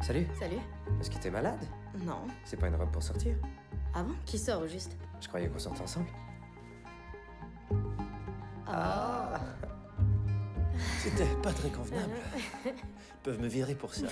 Salut. Salut. Est-ce que t'es malade? Non. C'est pas une robe pour sortir? Ah bon? Qui sort au juste? Je croyais qu'on sortait ensemble. Ah. C'était pas très convenable. Ils peuvent me virer pour ça.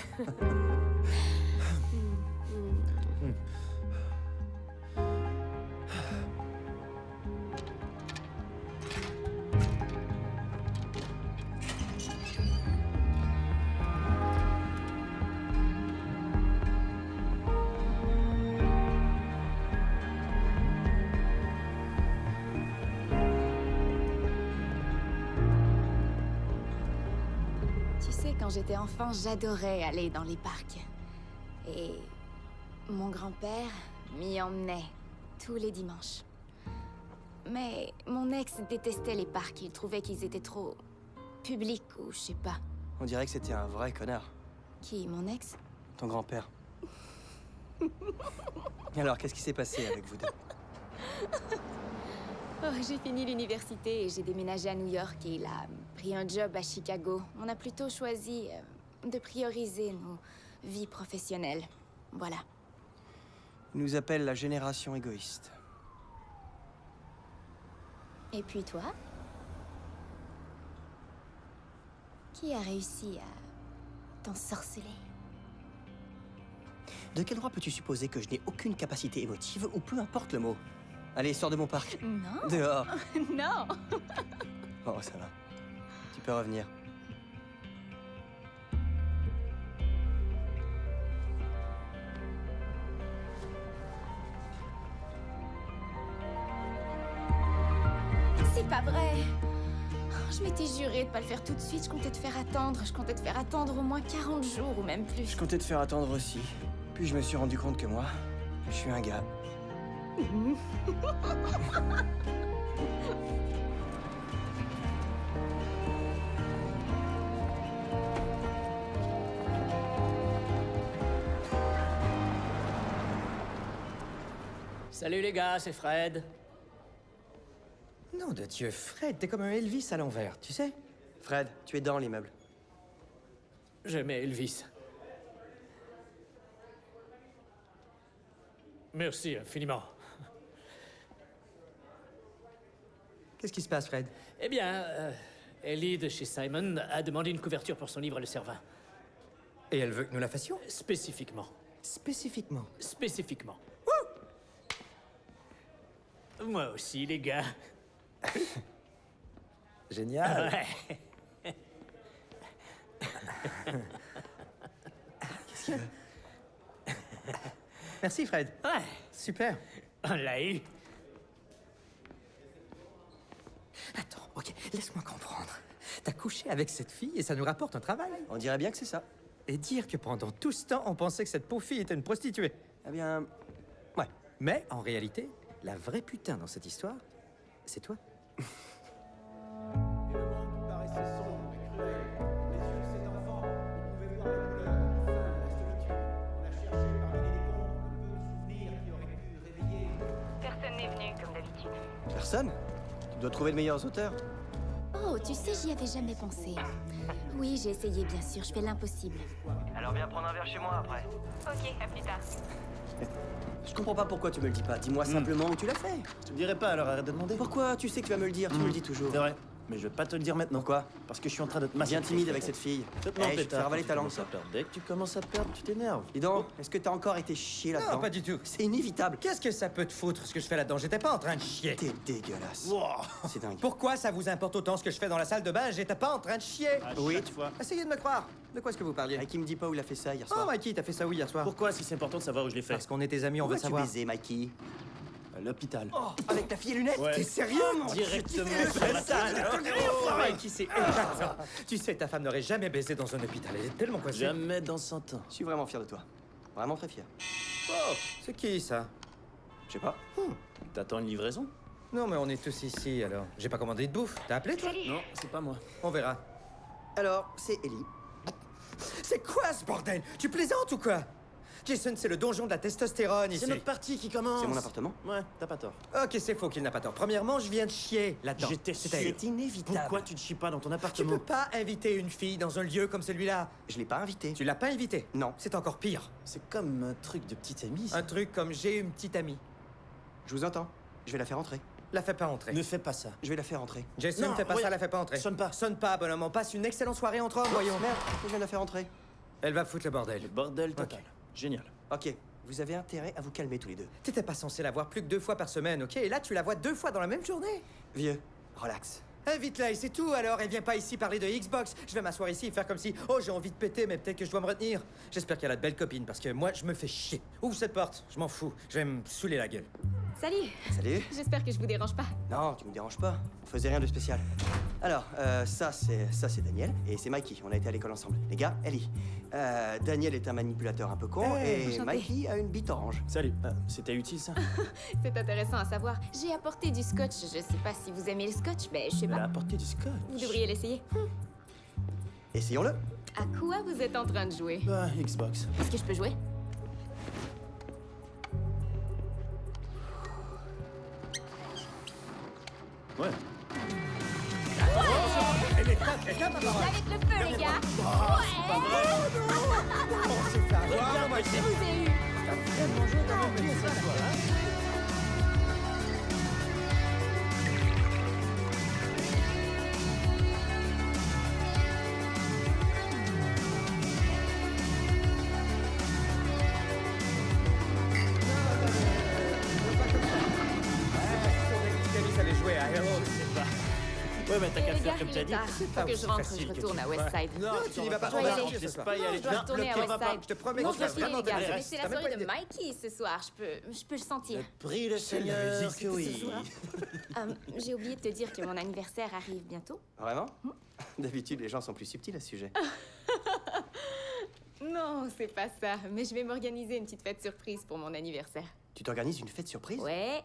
Tu sais, quand j'étais enfant, j'adorais aller dans les parcs. Et mon grand-père m'y emmenait tous les dimanches. Mais mon ex détestait les parcs. Il trouvait qu'ils étaient trop publics ou je sais pas. On dirait que c'était un vrai connard. Qui, mon ex? Ton grand-père. Alors, qu'est-ce qui s'est passé avec vous deux? Oh, j'ai fini l'université et j'ai déménagé à New York et il a pris un job à Chicago. On a plutôt choisi de prioriser nos vies professionnelles. Voilà. Ils nous appellent la génération égoïste. Et puis toi? Qui a réussi à t'ensorceler? De quel droit peux-tu supposer que je n'ai aucune capacité émotive ou peu importe le mot? Allez, sors de mon parc. Non. Dehors. Non. Oh, ça va. Tu peux revenir. C'est pas vrai. Je m'étais juré de pas le faire tout de suite. Je comptais te faire attendre. Je comptais te faire attendre au moins 40 jours ou même plus. Je comptais te faire attendre aussi. Puis je me suis rendu compte que moi, je suis un gars. Salut les gars, c'est Fred. Nom de Dieu, Fred, t'es comme un Elvis à l'envers, tu sais? Fred, tu es dans l'immeuble. J'aimais Elvis. Merci infiniment. Qu'est-ce qui se passe, Fred? Eh bien, Ellie de chez Simon a demandé une couverture pour son livre Le Cervin. Et elle veut que nous la fassions? Spécifiquement. Spécifiquement? Spécifiquement. Moi aussi, les gars. Génial. Ouais. Qu'est-ce qu'il veut? Merci, Fred. Ouais. Super. On l'a eu. Attends, ok, laisse-moi comprendre. T'as couché avec cette fille et ça nous rapporte un travail. On dirait bien que c'est ça. Et dire que pendant tout ce temps, on pensait que cette pauvre fille était une prostituée. Eh bien... ouais. Mais, en réalité, la vraie putain dans cette histoire, c'est toi. Personne? Tu dois trouver de meilleurs auteurs. Oh, tu sais, j'y avais jamais pensé. Oui, j'ai essayé, bien sûr, je fais l'impossible. Alors viens prendre un verre chez moi après. Ok, à plus tard. Je comprends pas pourquoi tu me le dis pas. Dis-moi simplement où tu l'as fait. Je te dirai pas, alors arrête de demander. Pourquoi? Tu sais que tu vas me le dire, tu me le dis toujours. C'est vrai, mais je vais pas te le dire maintenant. Pourquoi? Parce que je suis en train de te Bien timide avec cette fille. Non, Hey, je vais te faire avaler ta langue. Dès que tu commences à perdre, tu t'énerves. Dis donc, est-ce que t'as encore été chier là-dedans? Non, pas du tout. C'est inévitable. Qu'est-ce que ça peut te foutre, ce que je fais là-dedans? J'étais pas en train de chier. T'es dégueulasse. Wow. C'est dingue. Pourquoi ça vous importe autant ce que je fais dans la salle de bain? J'étais pas en train de chier. Oui. Chaque fois. Essayez de me croire. De quoi est-ce que vous parliez? Mikey me dit pas où il a fait ça hier soir. Oh, Mikey, t'as fait ça où hier soir? Pourquoi, si c'est important de savoir où je l'ai fait? Parce qu'on est tes amis, on Où veut as-tu savoir. baisé, Mikey? À l'hôpital. Oh, avec la fille à lunettes? Ouais. T'es sérieux? Directement sur la Ça, table. Mikey, c'est éclatant. Tu sais, ta femme n'aurait jamais baisé dans un hôpital. Elle est tellement coincée. Jamais dans 100 ans. Je suis vraiment fier de toi. Vraiment très fier. Oh, c'est qui ça? Je sais pas. T'attends une livraison? Non, mais on est tous ici alors. J'ai pas commandé de bouffe. T'as appelé toi? Non, c'est pas moi. On verra. Alors, c'est Ellie. C'est quoi ce bordel? Tu plaisantes ou quoi? Jason, c'est le donjon de la testostérone ici. C'est notre partie qui commence. C'est mon appartement? Ouais, t'as pas tort. Ok, c'est faux qu'il n'a pas tort. Premièrement, je viens de chier là-dedans. J'étais C'est inévitable. Pourquoi tu ne chies pas dans ton Tu appartement? peux pas inviter une fille dans un lieu comme celui-là. Je l'ai pas invité. Tu l'as pas invitée? Non. C'est encore pire. C'est comme un truc de petite amie. ça. Un truc comme j'ai une petite amie. Je vous entends. Je vais la faire entrer. La fais pas entrer. Ne fais pas ça. Je vais la faire entrer. Jason, Non, fais pas oui. ça, la fais pas entrer. Sonne pas. Sonne pas, bonhomme. On passe une excellente soirée entre hommes, voyons. Merde, je viens de la faire entrer. Elle va foutre le bordel. Le bordel total. Génial. Ok, vous avez intérêt à vous calmer tous les deux. T'étais pas censé la voir plus que 2 fois par semaine, ok? Et là, tu la vois 2 fois dans la même journée. Vieux, relax. Invite-la et c'est tout alors. Elle vient pas ici parler de Xbox. Je vais m'asseoir ici et faire comme si, oh, j'ai envie de péter, mais peut-être que je dois me retenir. J'espère qu'elle a de belles copines parce que moi, je me fais chier. Ouvre cette porte, je m'en fous. Je vais me saouler la gueule. Salut. Salut. J'espère que je vous dérange pas. Non, tu me déranges pas. On faisait rien de spécial. Alors, ça c'est Daniel et c'est Mikey. On a été à l'école ensemble. Les gars, Ellie. Daniel est un manipulateur un peu con et enchantée. Mikey a une bite orange. Salut. C'était utile ça? C'est intéressant à savoir. J'ai apporté du scotch. Je sais pas si vous aimez le scotch, mais je sais Elle a pas. apporté du scotch. Vous devriez l'essayer. Essayons-le. À quoi vous êtes en train de jouer? Bah, Xbox. Est-ce que je peux jouer? Ouais. Elle est pas très bien, ma parole. Avec le feu, les gars! On s'est fait avoir, moi, Je vous ai eu! savait jouer à Halo. Ouais, mais t'as qu'à Les faire gars, comme il t'as est dit. tard. Faut que je rentre, je retourne à Westside. Non, tu n'y vas pas. Je dois y aller. ce soir. pas y aller. Je dois Non, retourner à bloqué, va pas. Westside. Je te promets Non, que je tu vas dois filer, vraiment les gars. t'intéresser. C'est T'as la même soirée pas de idée. Mikey ce soir. Je peux le sentir. Prie le Seigneur que oui. J'ai oublié de te dire que mon anniversaire arrive bientôt. Vraiment? D'habitude, les gens sont plus subtils à ce sujet. Non, c'est pas ça. Mais je vais m'organiser une petite fête surprise pour mon anniversaire. Tu t'organises une fête surprise? Ouais.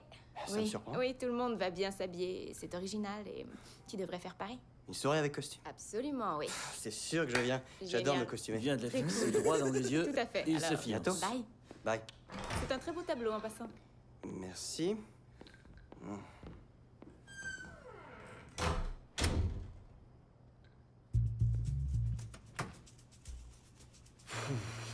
Ça me surprend. Oui, tout le monde va bien s'habiller. C'est original et tu devrais faire pareil. Une soirée avec costume. Absolument, oui. C'est sûr que je viens. J'adore Génial. me costumer. Il vient de la C'est finir, cool. droit dans les yeux. Tout à fait. Il se Alors, fiance. bientôt. Bye. Bye. C'est un très beau tableau en passant. Merci.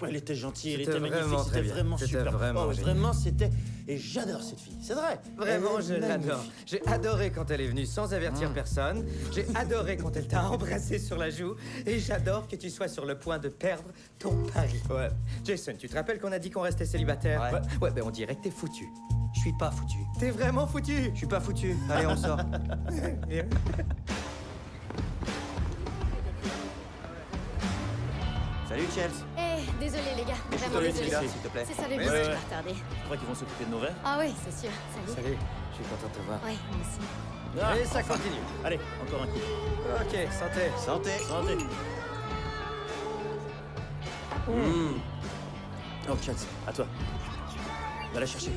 Ouais, elle était gentille, elle C'était était magnifique, vraiment très c'était bien. vraiment C'était super. vraiment Oh, génial. vraiment, c'était... Et j'adore cette fille, c'est vrai. Vraiment, Elle je est l'adore. magnifique. J'ai adoré quand elle est venue sans avertir personne. J'ai adoré quand elle t'a embrassé sur la joue. Et j'adore que tu sois sur le point de perdre ton pari. Ouais. Jason, tu te rappelles qu'on a dit qu'on restait célibataire? Ouais. Ouais, ben on dirait que t'es foutu. Je suis pas foutu. T'es vraiment foutu. Je suis pas foutu. Allez, on sort. Salut, Chelsea. Eh, désolé les gars, vraiment Salut, désolé. Célia, s'il te plaît. C'est ça les Ouais, bus, ouais, je vais ouais. retarder. Tu crois qu'ils vont s'occuper de nos verres? Ah oui, c'est sûr. Salut. Salut, je suis content de te voir. Ouais, moi aussi. Ah, Et ça enfin. continue. Allez, encore un coup. Ok, santé. Santé. Santé. Oh, Chelsea, à toi. Va la chercher.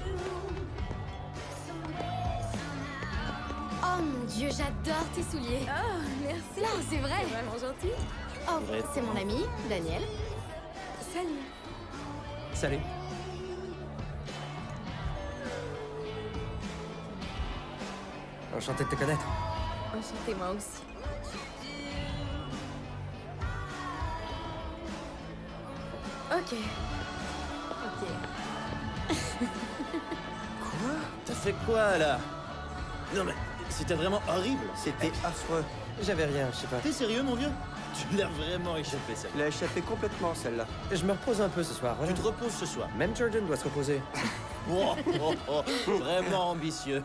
Oh mon dieu, j'adore tes souliers. Oh, merci. Non, c'est vrai. C'est vraiment gentil. Oh, Ouais. c'est mon ami, Daniel. Salut. Salut. Enchanté de te connaître. Enchantée, moi aussi. Ok. Quoi? T'as fait quoi, là? Non, mais c'était vraiment horrible. C'était affreux. J'avais rien, je sais pas. T'es sérieux, mon vieux? Tu l'as vraiment échappé, ça. Il a échappé complètement, celle-là. Je me repose un peu ce soir, voilà. Tu te reposes ce soir. Même Jordan doit se reposer. Oh, oh, oh, vraiment ambitieux.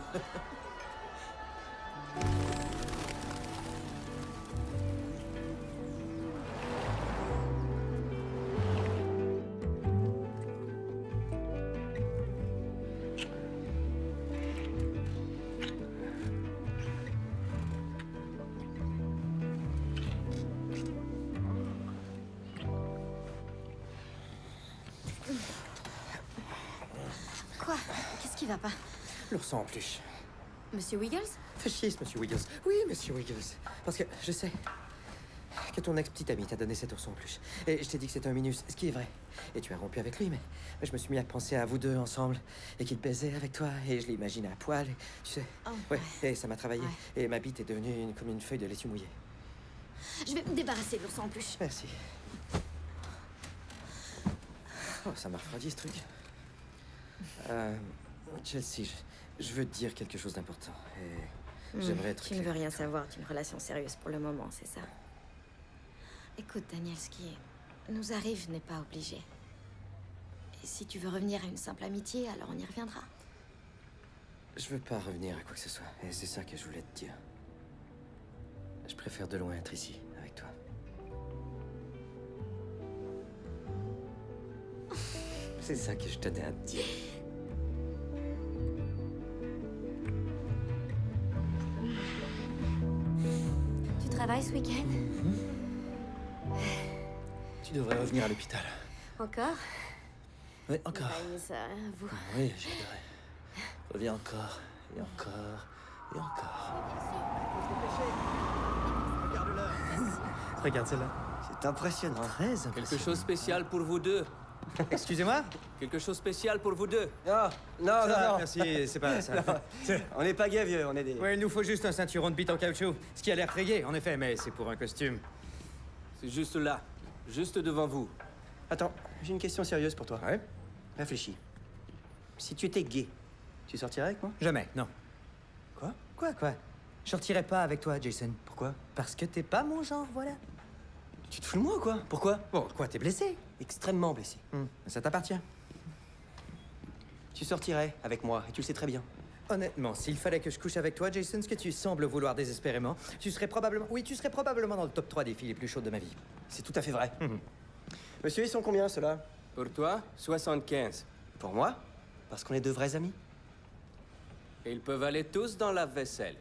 Quoi? Qu'est-ce qui va pas? L'ourson en peluche. Monsieur Wiggles? Fais chier, ce monsieur Wiggles. Oui, monsieur Wiggles. Parce que je sais que ton ex-petite amie t'a donné cet ourson en peluche. Et je t'ai dit que c'était un minus, ce qui est vrai. Et tu as rompu avec lui, mais je me suis mis à penser à vous deux ensemble. Et qu'il baisait avec toi. Et je l'ai imaginé à poil. Et, tu sais. Oh, ouais, et ça m'a travaillé. Ouais. Et ma bite est devenue comme une feuille de laitue mouillée. Je vais me débarrasser de l'ourson en peluche. Merci. Oh, ça m'a refroidi, ce truc. Chelsea, je veux te dire quelque chose d'important. Et j'aimerais être Tu ne veux rien savoir d'une relation sérieuse pour le moment, c'est ça? Écoute, Daniel, ce qui nous arrive n'est pas obligé. Et si tu veux revenir à une simple amitié, alors on y reviendra. Je veux pas revenir à quoi que ce soit. Et c'est ça que je voulais te dire. Je préfère de loin être ici, avec toi. C'est ça que je tenais à te dire. Tu travailles ce week-end? Tu devrais revenir à l'hôpital. Encore? Oui, encore. Ça, vous. Oui, j'adorais. Reviens encore, et encore, et encore. Regarde celle-là. C'est impressionnant. Très impressionnant. Quelque chose de spécial pour vous deux. Excusez-moi? Quelque chose de spécial pour vous deux. Non, non, non. Merci, c'est pas ça. On n'est pas gay, vieux, on est des... Ouais, il nous faut juste un ceinturon de bite en caoutchouc. Ce qui a l'air rayé, en effet, mais c'est pour un costume. C'est juste là, juste devant vous. Attends, j'ai une question sérieuse pour toi. Ouais? Réfléchis. Si tu étais gay, tu sortirais avec moi? Jamais, non. Quoi? Quoi? Je sortirais pas avec toi, Jason. Pourquoi? Parce que t'es pas mon genre, voilà. Tu te fous de moi ou quoi? Pourquoi? Bon, quoi, t'es blessé? Extrêmement blessé. Ça t'appartient. Tu sortirais avec moi, et tu le sais très bien. Honnêtement, s'il fallait que je couche avec toi, Jason, ce que tu sembles vouloir désespérément, tu serais probablement... Oui, tu serais probablement dans le top 3 des filles les plus chaudes de ma vie. C'est tout à fait vrai. Monsieur, ils sont combien, ceux-là? Pour toi, 75. Pour moi? Parce qu'on est deux vrais amis. Et ils peuvent aller tous dans la vaisselle.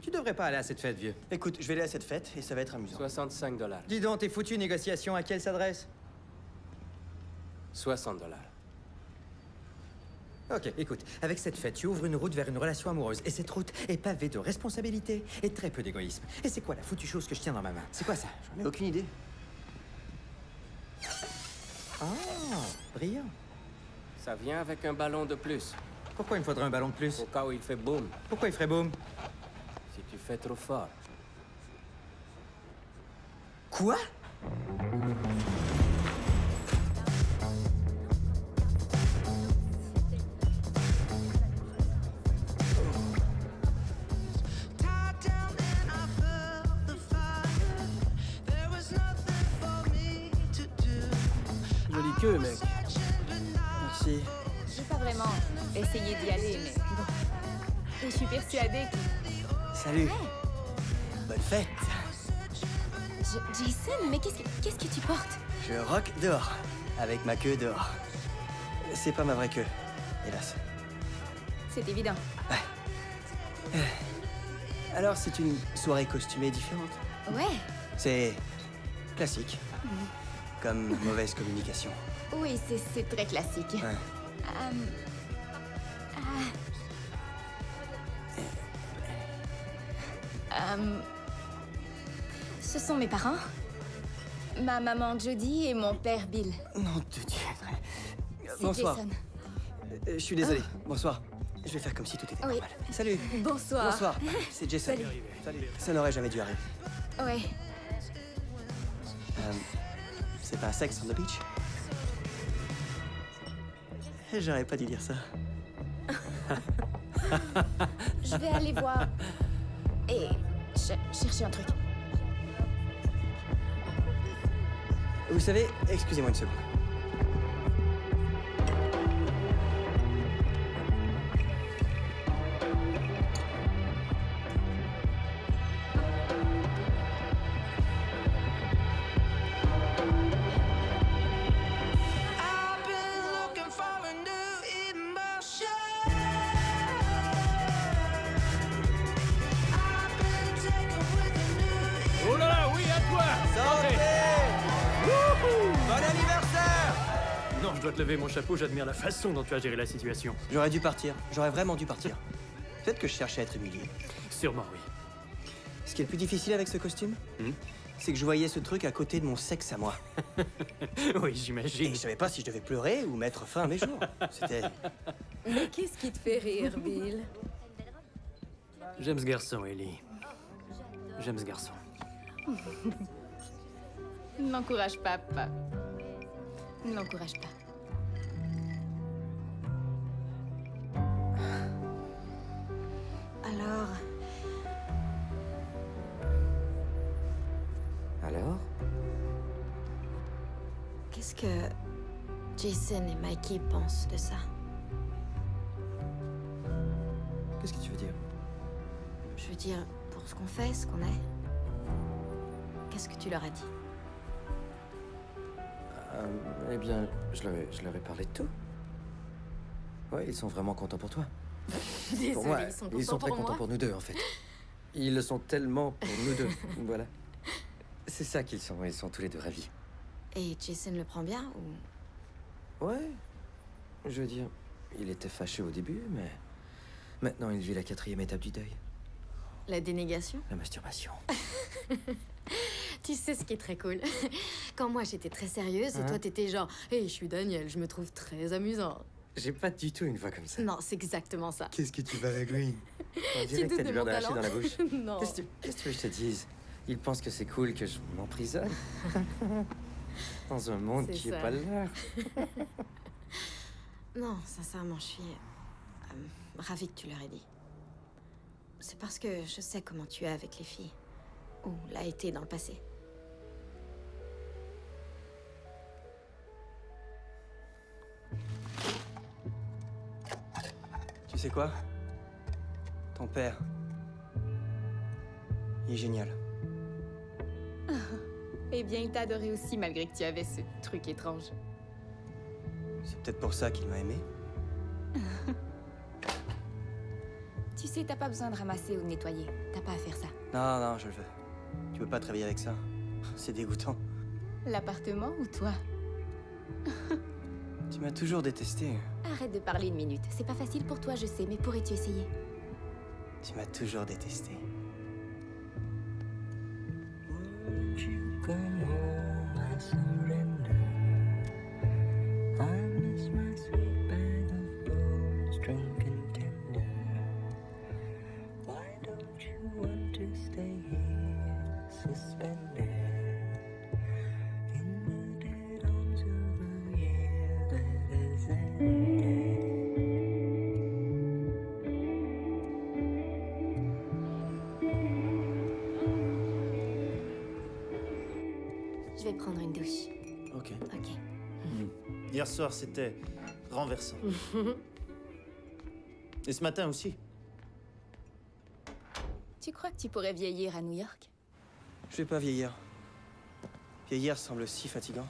Tu devrais pas aller à cette fête, vieux. Écoute, je vais aller à cette fête, et ça va être amusant. 65 $. Dis donc, tes foutues négociations, à qui elles s'adressent? 60 $. Ok, écoute, avec cette fête, tu ouvres une route vers une relation amoureuse. Et cette route est pavée de responsabilité et très peu d'égoïsme. Et c'est quoi la foutue chose que je tiens dans ma main? C'est quoi ça? J'en ai aucune idée. Ah, brillant. Ça vient avec un ballon de plus. Pourquoi il me faudrait un ballon de plus? Au cas où il fait boum. Pourquoi il ferait boum? Si tu fais trop fort. Quoi? Jolie queue, mec. Merci. J'ai pas vraiment essayé d'y aller, mais bon. Et je suis persuadée que... Salut. Bonne fête. Jason, mais qu'est-ce que tu portes? Je rock dehors, avec ma queue dehors. C'est pas ma vraie queue, hélas. C'est évident. Alors, c'est une soirée costumée différente. Ouais. C'est classique. Comme mauvaise communication. Oui, c'est très classique. Ouais. Ce sont mes parents. Ma maman Jodie et mon père Bill. Nom de Dieu. C'est Bonsoir. Jason. Je suis désolé. Bonsoir. Je vais faire comme si tout était Oui. normal. Salut. Bonsoir. Bonsoir. C'est Jason. Salut. Ça n'aurait jamais dû arriver. Ouais. C'est pas Sex on the Beach? J'aurais pas dû dire ça. Je vais aller voir. Et chercher un truc. Vous savez, excusez-moi une seconde. Oh là là, oui, à toi! Santé! Wouhou! Bon anniversaire! Non, je dois te lever mon chapeau, j'admire la façon dont tu as géré la situation. J'aurais dû partir. J'aurais vraiment dû partir. Peut-être que je cherchais à être humilié. Sûrement, oui. Ce qui est le plus difficile avec ce costume, c'est que je voyais ce truc à côté de mon sexe à moi. Oui, j'imagine. Et je savais pas si je devais pleurer ou mettre fin à mes jours. C'était... Mais qu'est-ce qui te fait rire, Bill? J'aime ce garçon, Ellie. J'aime ce garçon. N'encourage pas, papa. N'encourage pas. Alors... Alors? Qu'est-ce que Jason et Mikey pensent de ça? Qu'est-ce que tu veux dire? Je veux dire, pour ce qu'on fait, ce qu'on est. Qu'est-ce que tu leur as dit? Eh bien, je leur ai parlé de tout. Ouais, ils sont vraiment contents pour toi. Désolée, Pour moi, ils sont très pour contents moi. pour nous deux, en fait. Ils le sont tellement pour nous deux. Voilà. C'est ça qu'ils sont. Ils sont tous les deux ravis. Et Jason le prend bien ou... Ouais. Je veux dire, il était fâché au début, mais maintenant il vit la 4e étape du deuil. La dénégation? La masturbation. Tu sais ce qui est très cool? Quand moi j'étais très sérieuse et Hein? toi t'étais genre « Hey, je suis Daniel, je me trouve très amusant. J'ai pas du tout une voix comme » ça. Non, c'est exactement ça. Qu'est-ce que tu vas la green? On Tu dirait que doutes t'as de du beurre mon d'arachide talent? dans la bouche. Non. Qu'est-ce que tu veux que je te dise? Ils pensent que c'est cool que je m'emprisonne. Dans un monde C'est qui ça. est pas le leur. Non, sincèrement, je suis ravie que tu leur aies dit. C'est parce que je sais comment tu es avec les filles. Ou l'a été dans le passé. Tu sais quoi? Ton père... il est génial. Eh bien, il t'a adoré aussi, malgré que tu avais ce truc étrange. C'est peut-être pour ça qu'il m'a aimé. Tu sais, t'as pas besoin de ramasser ou de nettoyer. T'as pas à faire ça. Non, non, je le veux. Tu peux pas travailler avec ça. C'est dégoûtant. L'appartement ou toi? Tu m'as toujours détesté. Arrête de parler une minute. C'est pas facile pour toi, je sais, mais pourrais-tu essayer? Tu m'as toujours détesté. Je vais prendre une douche. Ok. Ok. Hier soir, c'était renversant. Et ce matin aussi. Tu crois que tu pourrais vieillir à New York? Je vais pas vieillir. Vieillir semble si fatigant.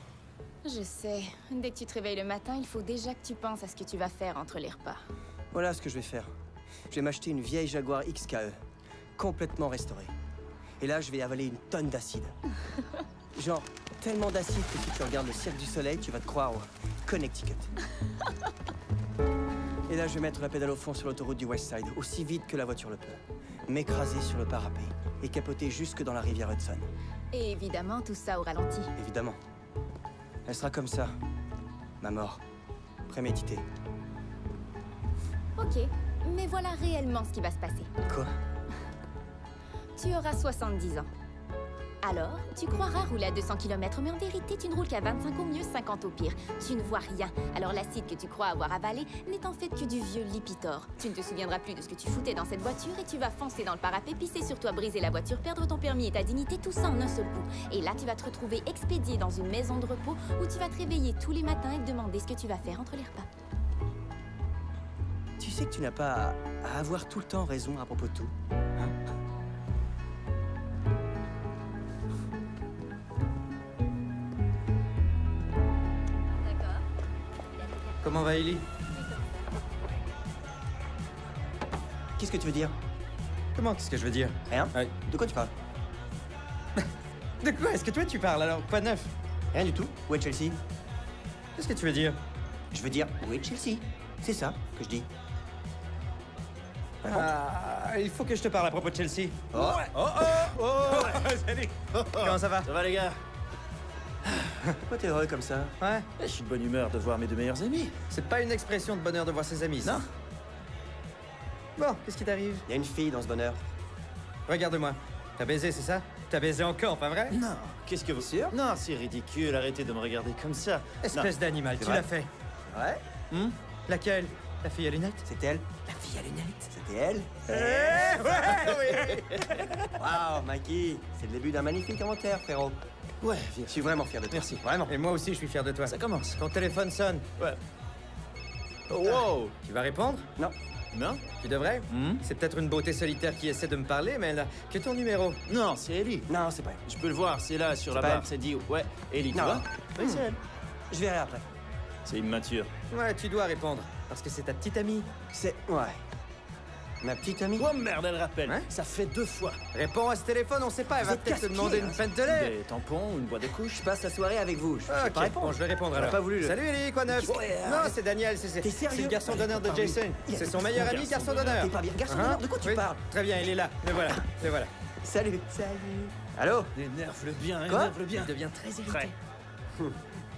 Je sais. Dès que tu te réveilles le matin, il faut déjà que tu penses à ce que tu vas faire entre les repas. Voilà ce que je vais faire. Je vais m'acheter une vieille Jaguar XKE, complètement restaurée. Et là, je vais avaler une tonne d'acide. Genre, tellement d'acide que si tu regardes le Cirque du Soleil, tu vas te croire au Connecticut. Et là, je vais mettre la pédale au fond sur l'autoroute du West Side, aussi vite que la voiture le peut. M'écraser sur le parapet et capoter jusque dans la rivière Hudson. Et évidemment, tout ça au ralenti. Évidemment. Elle sera comme ça. Ma mort. Préméditée. Ok, Mais voilà réellement ce qui va se passer. Quoi? Tu auras 70 ans. Alors, tu croiras rouler à 200 km, mais en vérité, tu ne roules qu'à 25 au mieux, 50 au pire. Tu ne vois rien. Alors l'acide que tu crois avoir avalé n'est en fait que du vieux Lipitor. Tu ne te souviendras plus de ce que tu foutais dans cette voiture et tu vas foncer dans le parapet, pisser sur toi, briser la voiture, perdre ton permis et ta dignité, tout ça en un seul coup. Et là, tu vas te retrouver expédié dans une maison de repos où tu vas te réveiller tous les matins et te demander ce que tu vas faire entre les repas. Tu sais que tu n'as pas à avoir tout le temps raison à propos de tout. Hein? Comment va Ellie? Qu'est-ce que tu veux dire? Comment qu'est-ce que je veux dire? Rien. De quoi tu parles? De quoi est-ce que toi tu parles alors? Quoi de neuf? Rien du tout. Où est Chelsea? Qu'est-ce que tu veux dire? Je veux dire, où est Chelsea? C'est ça que je dis. Il faut que je te parle à propos de Chelsea. Oh. Salut. Comment ça va? Ça va, les gars? Pourquoi t'es heureux comme ça? Ouais. Je suis de bonne humeur de voir mes deux meilleurs amis. C'est pas une expression de bonheur de voir ses amis, ça. Non. Bon, qu'est-ce qui t'arrive? Il y a une fille dans ce bonheur. Regarde-moi. T'as baisé, c'est ça? T'as baisé encore, pas vrai? Non. Qu'est-ce que vous... Sûr? Non, c'est ridicule. Arrêtez de me regarder comme ça. Espèce d'animal, tu vrai. l'as fait. Ouais? Laquelle? La fille à lunettes? C'est elle? La fille à lunettes? C'était elle? Ouais, oui. Waouh, Mikey, c'est le début d'un magnifique inventaire, frérot. Ouais, Je suis vraiment fier de toi. Merci. Vraiment. Et moi aussi, je suis fier de toi. Ça commence. Ton téléphone sonne. Ouais. Oh, wow. Tu vas répondre? Non. Non? Tu devrais? C'est peut-être une beauté solitaire qui essaie de me parler, mais elle a que ton numéro. Non, c'est Ellie. Non, c'est pas elle. Je peux le voir, c'est là, sur la pas barre. elle. C'est dit, ouais, Ellie, tu Non. vois? Oui, c'est elle. Je verrai après. C'est immature. Ouais, tu dois répondre. Parce que c'est ta petite amie. C'est... Ouais. Ma petite amie? Oh merde, elle rappelle. Hein? Ça fait 2 fois. Réponds à ce téléphone, on sait pas, elle Vous va êtes peut-être te casse-pieds, demander hein. une pinte de lait. Des tampons ou une boîte de couche. Je passe la soirée avec vous. Je vais Ok, pas répondre. bon, je vais répondre On a alors. pas voulu le- Salut Ellie, quoi neuf? Ouais, Non, arrête. c'est Daniel, T'es c'est sérieux? le garçon d'honneur de Allez, Jason. il a C'est dit son son meilleur ami, garçon garçon d'honneur. d'honneur. T'es pas bien. Garçon Hein? d'honneur, de quoi tu Oui, parles? Très bien, il est là. Le voilà, le voilà. Salut. Salut. Allô? Énerve-le bien, Quoi? énerve-le bien. Il devient très irrité. Prêt.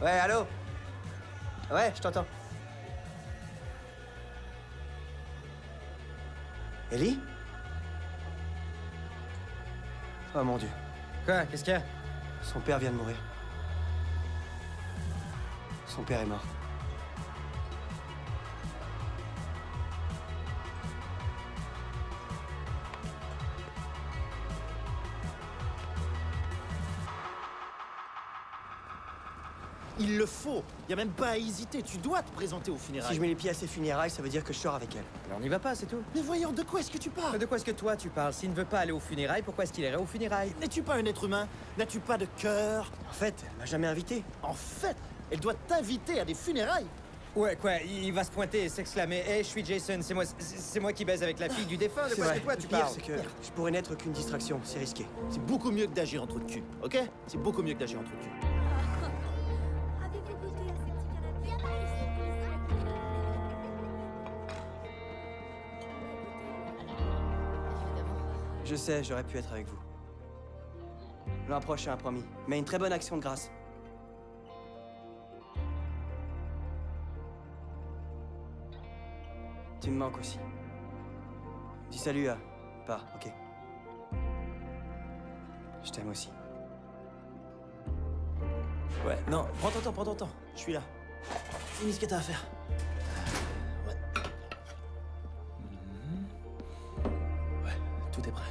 Ouais, allô? Ouais, je t'entends. Ellie? Oh mon Dieu. Quoi? Qu'est-ce qu'il y a? Son père vient de mourir. Son père est mort. Il le faut. Y a même pas à hésiter. Tu dois te présenter aux funérailles. Si je mets les pieds à ses funérailles, ça veut dire que je sors avec elle. Alors on n'y va pas, c'est tout. Mais voyons, de quoi est-ce que tu parles? De quoi est-ce que toi tu parles? S'il ne veut pas aller aux funérailles, pourquoi est-ce qu'il irait aux funérailles? N'es-tu pas un être humain? N'as-tu pas de cœur? En fait, elle m'a jamais invité. En fait, elle doit t'inviter à des funérailles. Ouais, quoi, il va se pointer et s'exclamer « Hey, je suis Jason, c'est moi qui baise avec la fille du défunt, de C'est quoi vrai. est-ce que toi tu Le pire, parles ?» c'est que je pourrais n'être qu'une distraction. C'est risqué. C'est beaucoup mieux que d'agir entre de cul, ok? C'est beaucoup mieux que d'agir entre de cul. Avez-vous goûté à ces petits canapés? Je sais, j'aurais pu être avec vous. L'an prochain, promis. Mais une très bonne action de grâce. Tu me manques aussi. Dis salut à... Pas, ok. Je t'aime aussi. Ouais, non, prends ton temps. Je suis là. Finis ce que t'as à faire. Ouais. Ouais, tout est prêt.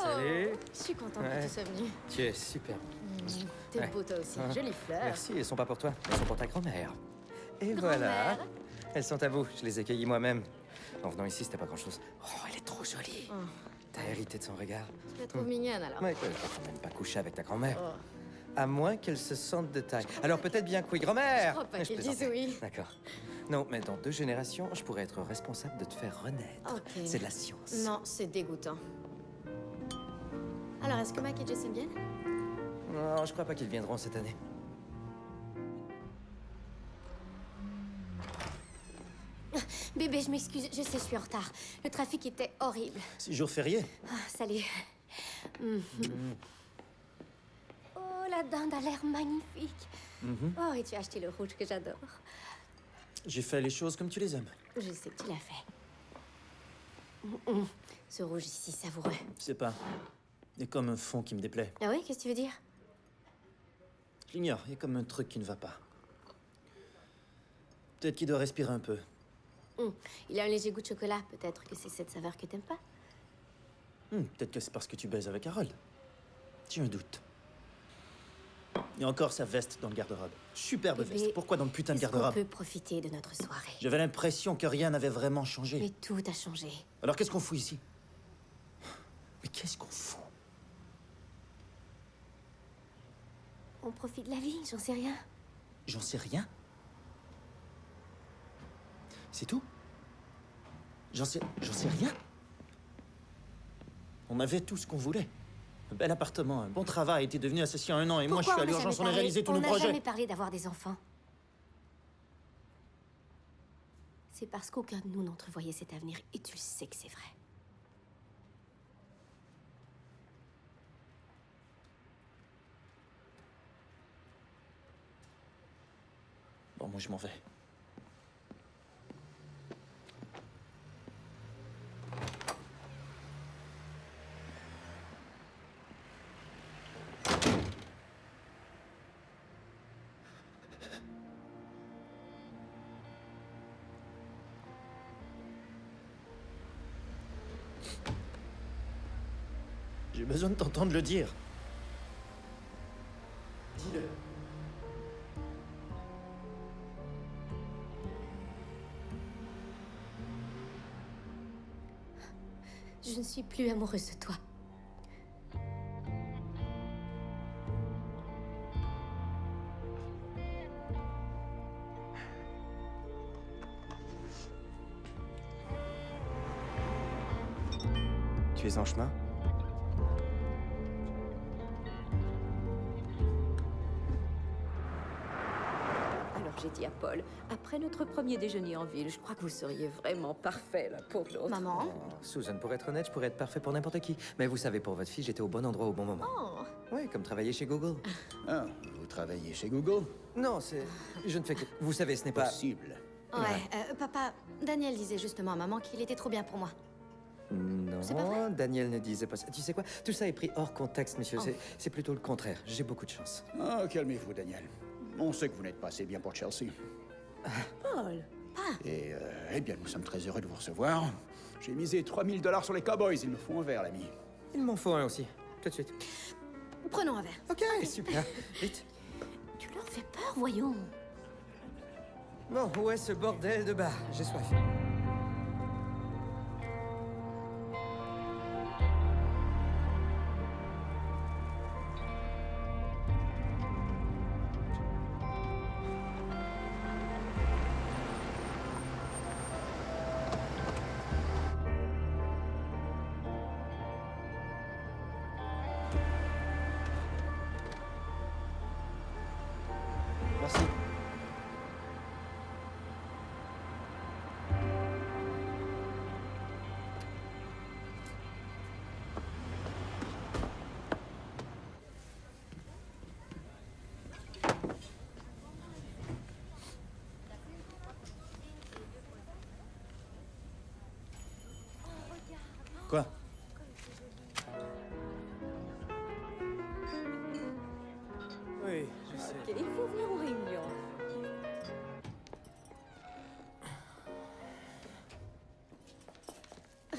Salut. Je suis contente Ouais. que tu sois venu. Tu es super. T'es Ouais. beau toi aussi. Hein. Jolie fleur. Merci, elles sont pas pour toi, elles sont pour ta grand-mère. Et Grand-mère. voilà. Elles sont à vous, je les ai cueillies moi-même. En venant ici, c'était pas grand-chose. Oh, elle est trop jolie. Oh. T'as hérité de son regard. Je la trouve mignonne alors. Ouais, quoi, je peux quand même pas coucher avec ta grand-mère. Oh. À moins qu'elle se sente de taille. Alors peut-être bien que oui, grand-mère. Je crois pas Mais qu'elle plaisantais. dise oui. D'accord. Non, mais dans 2 générations, je pourrais être responsable de te faire renaître. Ok. C'est de la science. Non, c'est dégoûtant. Alors, est-ce que Mac et Jason viennent? Non, je crois pas qu'ils viendront cette année. Bébé, je m'excuse, je sais, je suis en retard. Le trafic était horrible. C'est jour férié. Salut. Oh, la dinde a l'air magnifique. Oh, et tu as acheté le rouge que j'adore. J'ai fait les choses comme tu les aimes. Je sais que tu l'as fait. Ce rouge ici, savoureux. Je sais pas. Il y a comme un fond qui me déplaît. Ah oui, qu'est-ce que tu veux dire? Je l'ignore, il y a comme un truc qui ne va pas. Peut-être qu'il doit respirer un peu. Il a un léger goût de chocolat. Peut-être que c'est cette saveur que t'aimes pas. Peut-être que c'est parce que tu baises avec Harold. J'ai un doute. Il y a encore sa veste dans le garde-robe. Superbe Bébé, veste. Pourquoi dans le putain de est-ce qu'on garde-robe? peut profiter de notre soirée? J'avais l'impression que rien n'avait vraiment changé. Mais tout a changé. Alors qu'est-ce qu'on fout ici? Mais qu'est-ce qu'on fout? On profite de la vie, j'en sais rien. J'en sais rien. C'est tout? J'en sais rien. On avait tout ce qu'on voulait. Un bel appartement, un bon travail, t'es devenu associé en 1 an et moi je suis à l'urgence, on a réalisé tous nos On n'a projets. jamais parlé d'avoir des enfants. C'est parce qu'aucun de nous n'entrevoyait cet avenir et tu sais que c'est vrai. Bon, moi je m'en vais. J'ai besoin de t'entendre le dire. Dis-le. Je ne suis plus amoureuse de toi. Tu es en chemin? Alors j'ai dit à Paul, après notre premier déjeuner en ville, je crois que vous seriez vraiment parfait l'un pour l'autre. Maman? Oh, Susan, pour être honnête, je pourrais être parfait pour n'importe qui. Mais vous savez, pour votre fille, j'étais au bon endroit au bon moment. Oh. Oui, comme travailler chez Google. Ah, vous travaillez chez Google? Non, c'est... Je ne fais que... Vous savez, ce n'est pas... Possible. Ouais, papa, Daniel disait justement à maman qu'il était trop bien pour moi. C'est pas Non, vrai? Daniel ne disait pas ça. Tu sais quoi? Tout ça est pris hors contexte, monsieur. C'est plutôt le contraire. J'ai beaucoup de chance. Ah, calmez-vous, Daniel. On sait que vous n'êtes pas assez bien pour Chelsea. Paul. Et, eh bien, nous sommes très heureux de vous recevoir. J'ai misé 3000 $ sur les Cowboys. Il me faut un verre, l'ami. Il m'en faut un aussi. Tout de suite. Prenons un verre. Ok, super. Vite. Tu leur fais peur, voyons. Bon, où est ce bordel de bar? J'ai soif. Merci. Quoi? Oui, je sais. Ok, il faut venir aux réunions.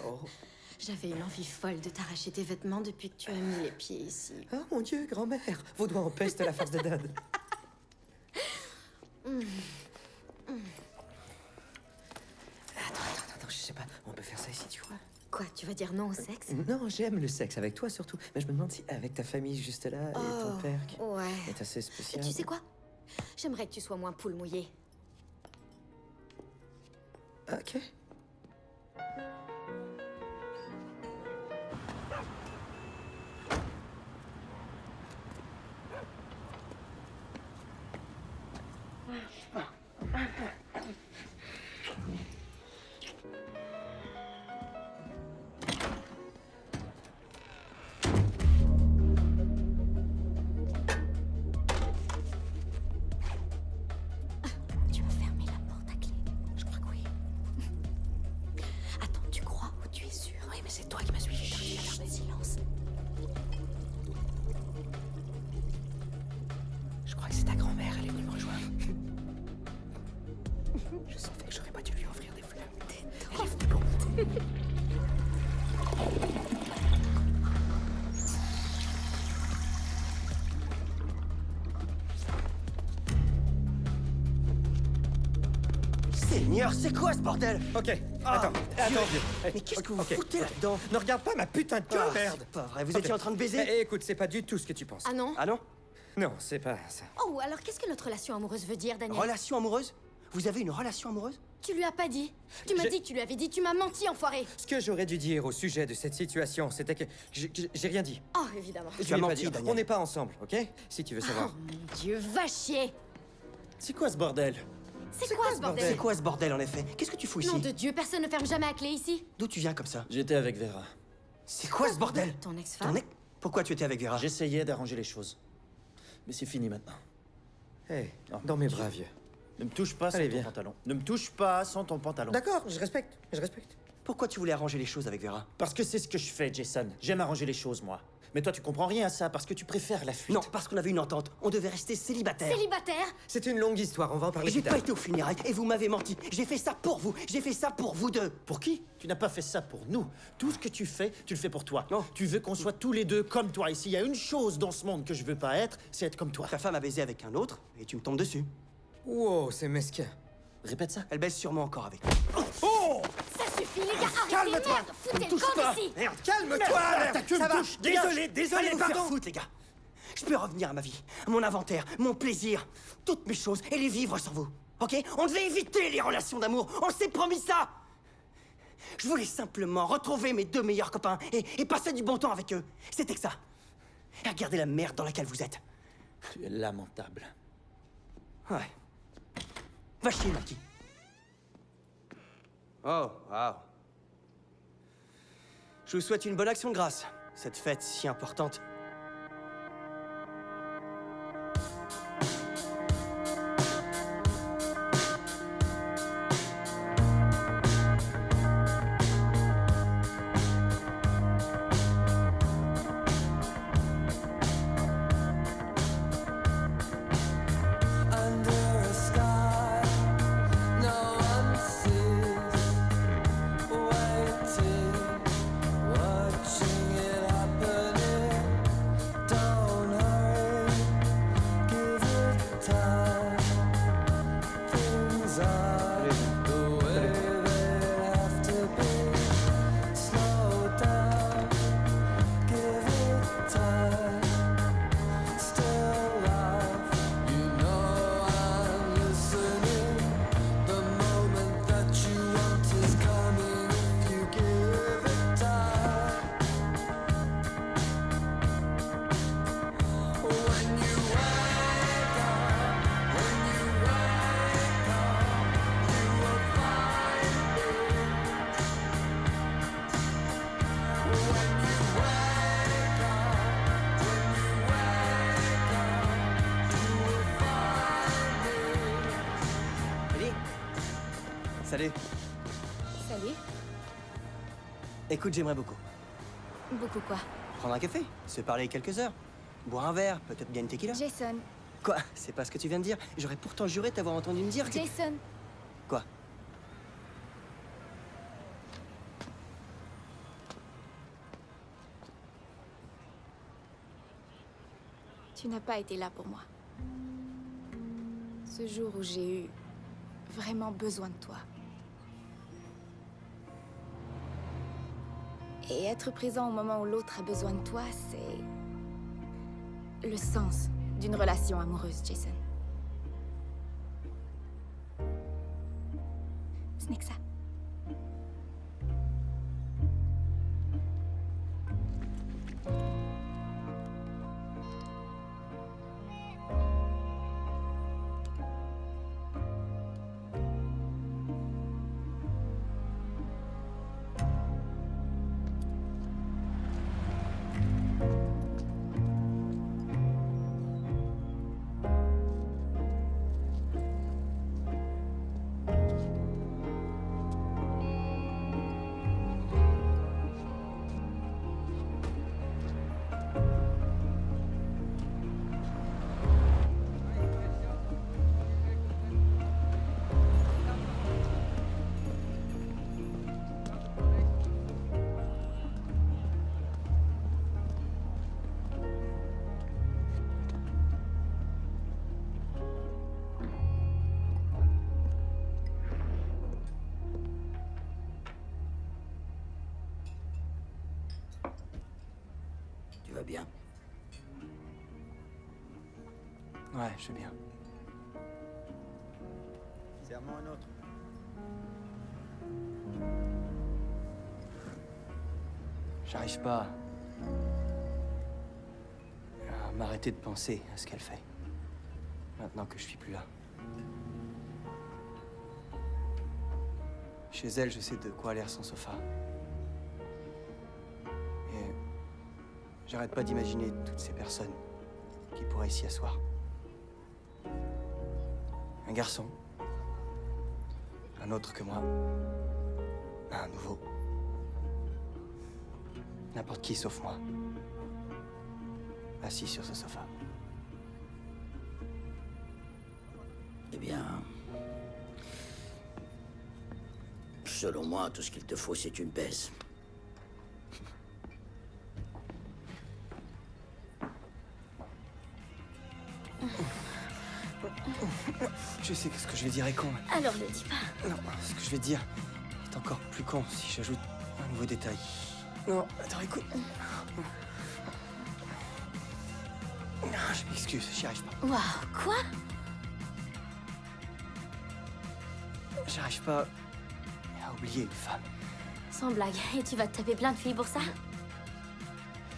Oh. J'avais une envie folle de t'arracher tes vêtements depuis que tu as mis les pieds ici. Oh mon Dieu, grand-mère. Vos doigts empestent la farce de dinde. Attends, je sais pas. On peut faire ça ici, tu vois? Quoi, tu vas dire non au sexe? Non, j'aime le sexe avec toi surtout. Mais je me demande si avec ta famille juste là et ton père qui Ouais. est assez spécial. Tu sais quoi? J'aimerais que tu sois moins poule mouillée. Ok. C'est toi qui m'as suivi. Chut, silence. Je crois que c'est ta grand-mère, elle est venue me rejoindre. Je savais que j'aurais pas dû lui offrir des fleurs. Elle est venue pour monter. Seigneur, c'est quoi ce bordel? Ok, attends. Dieu. Mais qu'est-ce que vous foutez là-dedans? Ne regarde pas ma putain de queue, merde. C'est pas vrai, vous étiez en train de baiser? Écoute, c'est pas du tout ce que tu penses. Ah non? Ah non? Non, c'est pas ça. Oh, alors qu'est-ce que notre relation amoureuse veut dire, Daniel? Relation amoureuse? Vous avez une relation amoureuse? Tu lui as pas dit. Tu m'as dit que tu lui avais dit. Tu m'as menti, enfoiré. Ce que j'aurais dû dire au sujet de cette situation, c'était que j'ai rien dit. Oh, évidemment. Je l'ai pas dit. On n'est pas ensemble, ok? Si tu veux savoir. Oh mon Dieu, va chier. C'est quoi ce bordel? C'est quoi ce bordel? C'est quoi ce bordel en effet? Qu'est-ce que tu fous ici? Nom de Dieu, personne ne ferme jamais à clé ici. D'où tu viens comme ça? J'étais avec Vera. C'est quoi ce bordel? Ton ex-femme? Pourquoi tu étais avec Vera? J'essayais d'arranger les choses. Mais c'est fini maintenant. Hé, dans mes bras, vieux. Ne me touche pas sans ton pantalon. Ne me touche pas sans ton pantalon. D'accord, je respecte, je respecte. Pourquoi tu voulais arranger les choses avec Vera? Parce que c'est ce que je fais, Jason. J'aime arranger les choses, moi. Mais toi, tu comprends rien à ça parce que tu préfères la fuite. Non, parce qu'on avait une entente. On devait rester célibataire. Célibataire? C'est une longue histoire, on va en parler J'ai plus tard. pas été aux funérailles et vous m'avez menti. J'ai fait ça pour vous. J'ai fait ça pour vous deux. Pour qui? Tu n'as pas fait ça pour nous. Tout ce que tu fais, tu le fais pour toi. Non. Tu veux qu'on soit tous les deux comme toi. Et s'il y a une chose dans ce monde que je veux pas être, c'est être comme toi. Ta femme a baisé avec un autre et tu me tombes dessus. Wow, c'est mesquin. Répète ça. Elle baise sûrement encore avec. Oh! Ça suffit, les gars. Calme-toi. Merde, foutez le camp d'ici. Merde, calme-toi. Ta queue Ça me va. touche. Désolé, Allez vous faire pardon. foutre, les gars. Je peux revenir à ma vie, mon inventaire, mon plaisir, toutes mes choses et les vivre sans vous. Ok? On devait éviter les relations d'amour. On s'est promis ça. Je voulais simplement retrouver mes deux meilleurs copains et passer du bon temps avec eux. C'était que ça. Et regardez la merde dans laquelle vous êtes. Tu es lamentable. Ouais. Va chier, Marty. Oh, waouh. Je vous souhaite une bonne action de grâce. Cette fête si importante. Salut. Salut. Écoute, j'aimerais beaucoup. Beaucoup quoi? Prendre un café, se parler quelques heures, boire un verre, peut-être bien une tequila. Jason. Quoi? C'est pas ce que tu viens de dire? J'aurais pourtant juré t'avoir entendu me dire que... Jason. Quoi? Tu n'as pas été là pour moi. Ce jour où j'ai eu vraiment besoin de toi. Et être présent au moment où l'autre a besoin de toi, c'est le sens d'une relation amoureuse, Jason. Ce n'est que ça. bien? Ouais, je vais bien. Serre-moi un autre. J'arrive pas à m'arrêter de penser à ce qu'elle fait. Maintenant que je suis plus là. Chez elle, je sais de quoi a l'air son sofa. Et j'arrête pas d'imaginer toutes ces personnes qui pourraient s'y asseoir. Un garçon. Un autre que moi. Un nouveau. N'importe qui sauf moi. Assis sur ce sofa. Eh bien... Selon moi, tout ce qu'il te faut, c'est une baisse. Je sais que ce que je vais dire est con. Alors ne dis pas. Non, ce que je vais dire est encore plus con si j'ajoute un nouveau détail. Non, attends, écoute. Non, je m'excuse, j'y arrive pas. Waouh, quoi? J'arrive pas à oublier une femme. Sans blague. Et tu vas te taper plein de filles pour ça?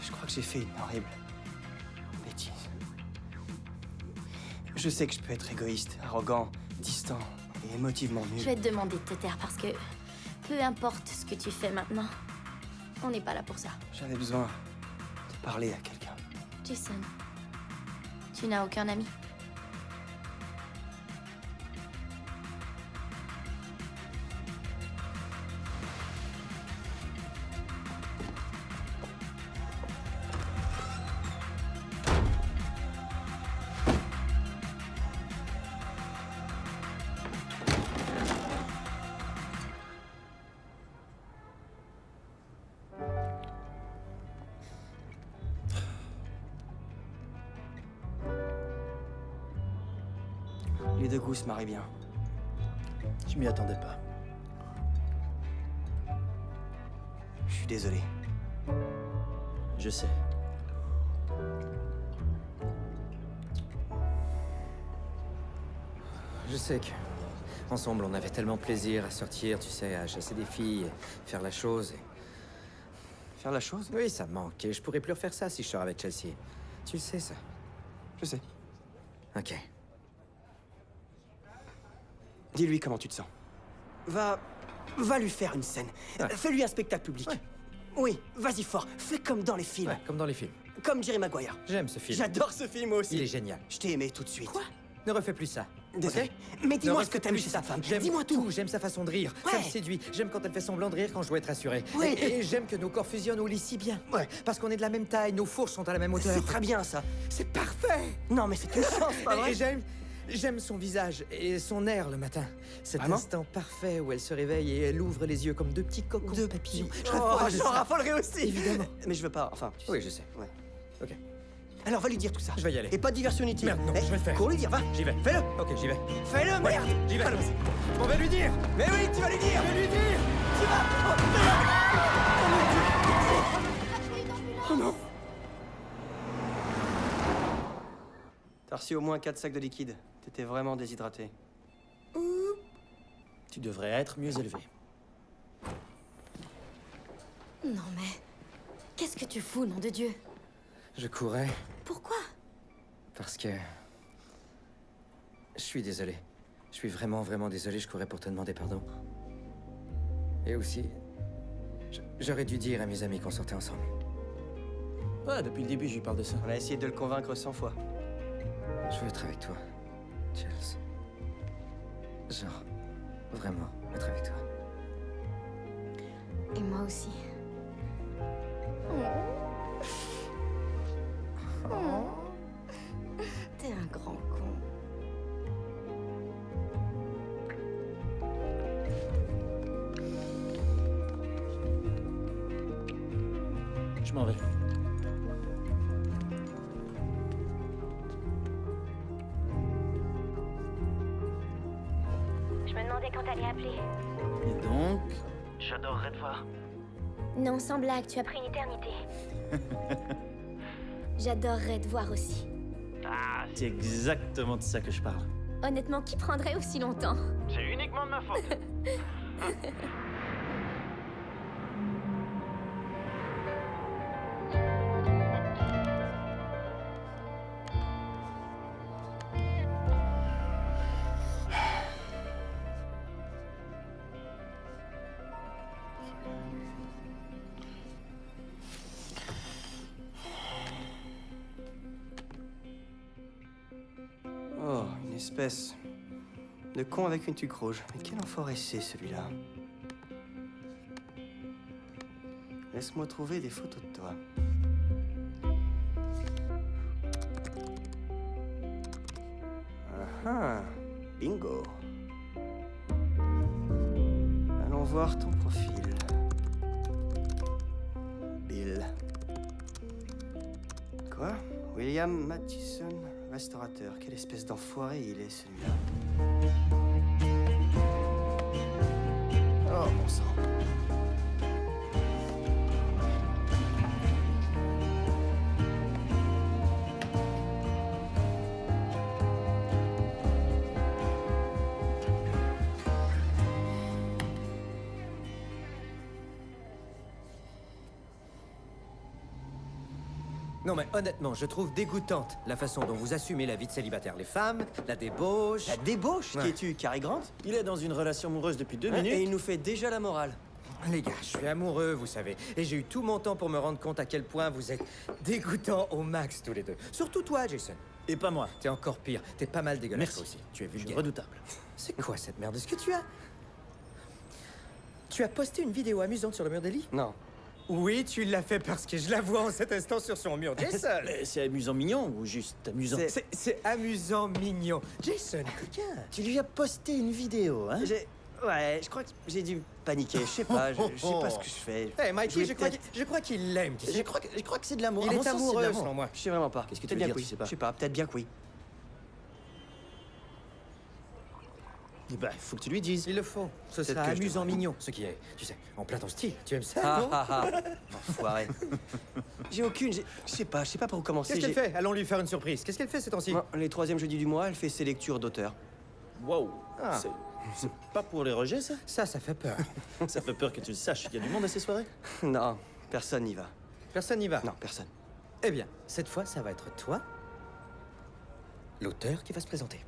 Je crois que j'ai fait une horrible bêtise. Je sais que je peux être égoïste, arrogant, distant et émotivement nul. Je vais te demander de te taire parce que peu importe ce que tu fais maintenant, on n'est pas là pour ça. J'avais besoin de parler à quelqu'un. Jason, tu n'as aucun ami? Les deux goûts se marient bien. Je m'y attendais pas. Je suis désolé. Je sais. Je sais que... Ensemble, on avait tellement plaisir à sortir, tu sais, à chasser des filles, faire la chose et... Faire la chose? Oui, ça me manque. Et je pourrais plus refaire ça si je sors avec Chelsea. Tu le sais, ça? Je sais. Ok. Dis-lui comment tu te sens. Va lui faire une scène. Fais-lui un spectacle public. Ouais. Oui, vas-y fort. Fais comme dans les films. Ouais, comme dans les films. Comme Jerry Maguire. J'aime ce film. J'adore ce film aussi. Il est génial. Je t'ai aimé tout de suite. Quoi? Ne refais plus ça. Désolé. Ok? Mais dis-moi Ne ce que refais t'aimes plus chez ça. sa femme. J'aime Dis-moi tout. J'aime sa façon de rire. Ouais. Ça me séduit. J'aime quand elle fait semblant de rire quand je dois être rassuré. Oui. Et j'aime que nos corps fusionnent au lit si bien. Ouais. Parce qu'on est de la même taille, nos fourches sont à la même hauteur. C'est très bien ça. C'est parfait. Non mais c'est une chance, pas vrai? Et j'aime son visage et son air le matin. Cet Vraiment? instant parfait où elle se réveille et elle ouvre les yeux comme deux petits cocons de papillons. J'en raffolerai aussi. Évidemment. Mais je veux pas, enfin... tu sais. Oui, je sais. Ouais. Ok. Alors va lui dire tout ça. Je vais y aller. Et pas de diversion inutile. Merde, non, Eh, je vais le faire. Cours lui dire, va. J'y vais. Fais-le. Ok, j'y vais. Fais-le, merde. J'y vais. Allons-y. On va lui dire. Mais oui, tu vas lui dire. Je vais lui dire. Tu vas. Oh non. T'as reçu au moins 4 sacs de liquide. T'étais vraiment déshydraté. Tu devrais être mieux élevé. Non mais... Qu'est-ce que tu fous, nom de Dieu? Je courais Pourquoi? parce que... Je suis désolé. Je suis vraiment, vraiment désolé. Je courais pour te demander pardon. Et aussi... J'aurais dû dire à mes amis qu'on sortait ensemble. Ouais, depuis le début, je lui parle de ça. On a essayé de le convaincre 100 fois. Je veux être avec toi, Chelsea. Genre, vraiment, être avec toi. Et moi aussi. T'es un grand con. Je m'en vais. Je me demandais quand t'allais appeler. Et donc... J'adorerais te voir. Non, sans blague, tu as pris une éternité. J'adorerais te voir aussi. Ah, c'est exactement de ça que je parle. Honnêtement, qui prendrait aussi longtemps? C'est uniquement de ma faute. Oh, une espèce de con avec une tuque rouge. Mais quel enfoiré c'est, celui-là. Laisse-moi trouver des photos de toi. Ah, bingo. Allons voir ton profil. Bill. Quoi? William Mathison, restaurateur. Quelle espèce d'enfoiré il est, celui-là. Oh, bon sang. Non mais honnêtement, je trouve dégoûtante la façon dont vous assumez la vie de célibataire. Les femmes, la débauche... La débauche? Ouais. Qui es-tu, Cary Grant? Il est dans une relation amoureuse depuis 2 Hein, minutes. et il nous fait déjà la morale. Les gars, je suis amoureux, vous savez. Et j'ai eu tout mon temps pour me rendre compte à quel point vous êtes dégoûtants au max tous les deux. Surtout toi, Jason. Et pas moi. T'es encore pire. T'es pas mal dégueulasse Merci. toi aussi. Tu es Je suis vulgaire. redoutable. C'est quoi cette merde? Est-ce que tu as... Tu as posté une vidéo amusante sur le mur d'Ellie? Non. Oui, tu l'as fait parce que je la vois en cet instant sur son mur. Jason! Mais c'est amusant mignon ou juste amusant? C'est amusant mignon. Jason, coquin! Tu lui as posté une vidéo, hein? Ouais, je crois que j'ai dû paniquer. Je sais pas, je sais pas ce que je fais. Hey, Mikey, Je voulais je crois qu'il l'aime. tu sais. Je crois que c'est de l'amour. Il À mon est sens, c'est de amoureux, l'amour. selon moi. Je sais vraiment pas. Qu'est-ce que tu Peut-être veux bien dire, que oui. tu sais pas? Je sais pas, peut-être bien que oui. Eh ben, faut que tu lui dises. Il le faut. Ce Peut-être sera que je amusant devrais. mignon. Ce qui est, tu sais, en plein ton style. Tu aimes ça, Ah non? ah ah. Enfoiré. Je sais pas par où commencer. Qu'est-ce qu'elle fait? Allons lui faire une surprise. Qu'est-ce qu'elle fait ces temps-ci? Bon, les 3e jeudis du mois, elle fait ses lectures d'auteur. Wow. Ah. C'est pas pour les rejets, ça? Ça fait peur. Ça fait peur que tu le saches. Il y a du monde à ces soirées? Non, personne n'y va. Personne n'y va? Non, personne. Eh bien, cette fois, ça va être toi, l'auteur, qui va se présenter.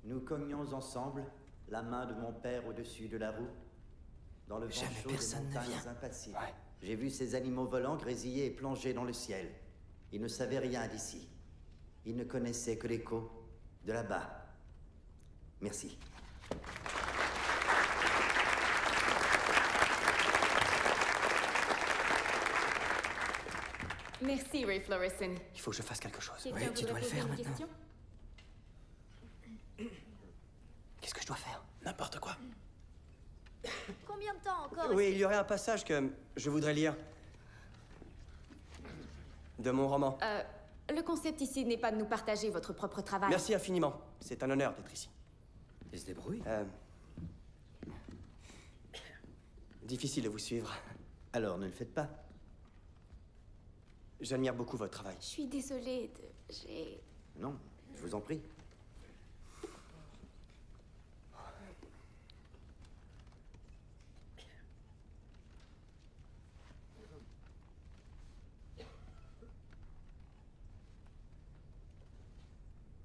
Nous cognions ensemble, la main de mon père au-dessus de la roue, dans le vent Jamais chaud des personne ne montagnes vient. impassibles. J'ai vu ces animaux volants grésiller et plonger dans le ciel. Ils ne savaient rien d'ici. Ils ne connaissaient que l'écho de là-bas. Merci. Merci, Ray Florison. Il faut que je fasse quelque chose. Quelqu'un Oui, tu voudrait dois le poser faire une maintenant. question? Qu'est-ce que je dois faire? N'importe quoi. Combien de temps encore? Oui, il y aurait un passage que je voudrais lire. De mon roman. Le concept ici n'est pas de nous partager votre propre travail. Merci infiniment. C'est un honneur d'être ici. Il se débrouille. Difficile de vous suivre. Alors, ne le faites pas. J'admire beaucoup votre travail. Je suis désolée j'ai... Non, je vous en prie.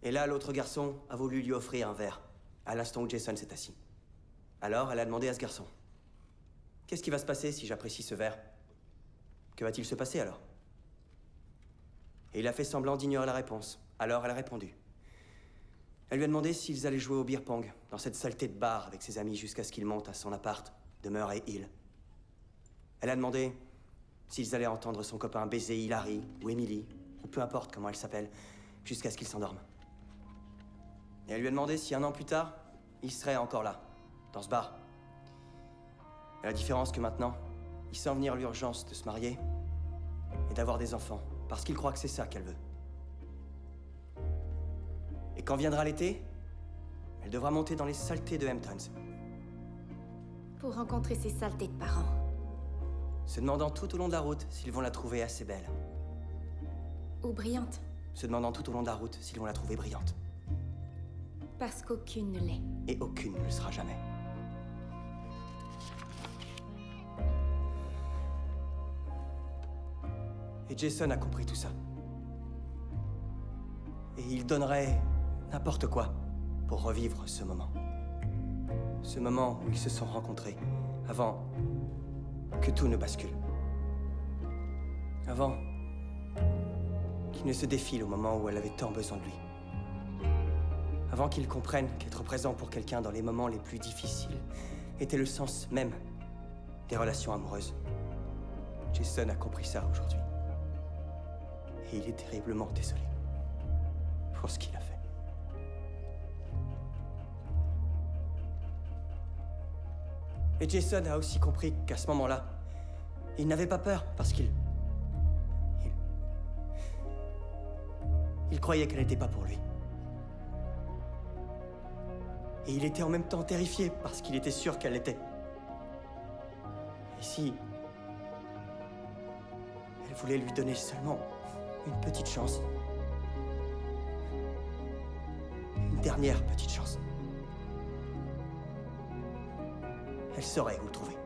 Et là, l'autre garçon a voulu lui offrir un verre, à l'instant où Jason s'est assis. Alors, elle a demandé à ce garçon: qu'est-ce qui va se passer si j'apprécie ce verre? Que va-t-il se passer alors? Et il a fait semblant d'ignorer la réponse. Alors, elle a répondu. Elle lui a demandé s'ils allaient jouer au beer pong, dans cette saleté de bar avec ses amis jusqu'à ce qu'il monte à son appart de Murray Hill. Elle a demandé s'ils allaient entendre son copain baiser Hilary ou Emily, ou peu importe comment elle s'appelle, jusqu'à ce qu'il s'endorme. Et elle lui a demandé si 1 an plus tard, il serait encore là, dans ce bar. Et la différence que maintenant, il sent venir l'urgence de se marier et d'avoir des enfants, parce qu'il croit que c'est ça qu'elle veut. Et quand viendra l'été, elle devra monter dans les saletés de Hamptons, Pour rencontrer ces saletés de parents. se demandant tout au long de la route s'ils vont la trouver assez belle. Ou brillante. Se demandant tout au long de la route s'ils vont la trouver brillante. Parce qu'aucune ne l'est. Et aucune ne le sera jamais. Et Jason a compris tout ça. Et il donnerait n'importe quoi pour revivre ce moment. Ce moment où ils se sont rencontrés, avant que tout ne bascule. Avant qu'il ne se défile au moment où elle avait tant besoin de lui. Avant qu'il comprenne qu'être présent pour quelqu'un dans les moments les plus difficiles était le sens même des relations amoureuses. Jason a compris ça aujourd'hui. Et il est terriblement désolé pour ce qu'il a fait. Et Jason a aussi compris qu'à ce moment-là, il n'avait pas peur parce qu'il croyait qu'elle n'était pas pour lui. Et il était en même temps terrifié parce qu'il était sûr qu'elle l'était. Et si elle voulait lui donner seulement une petite chance, une dernière petite chance, elle saurait où le trouver.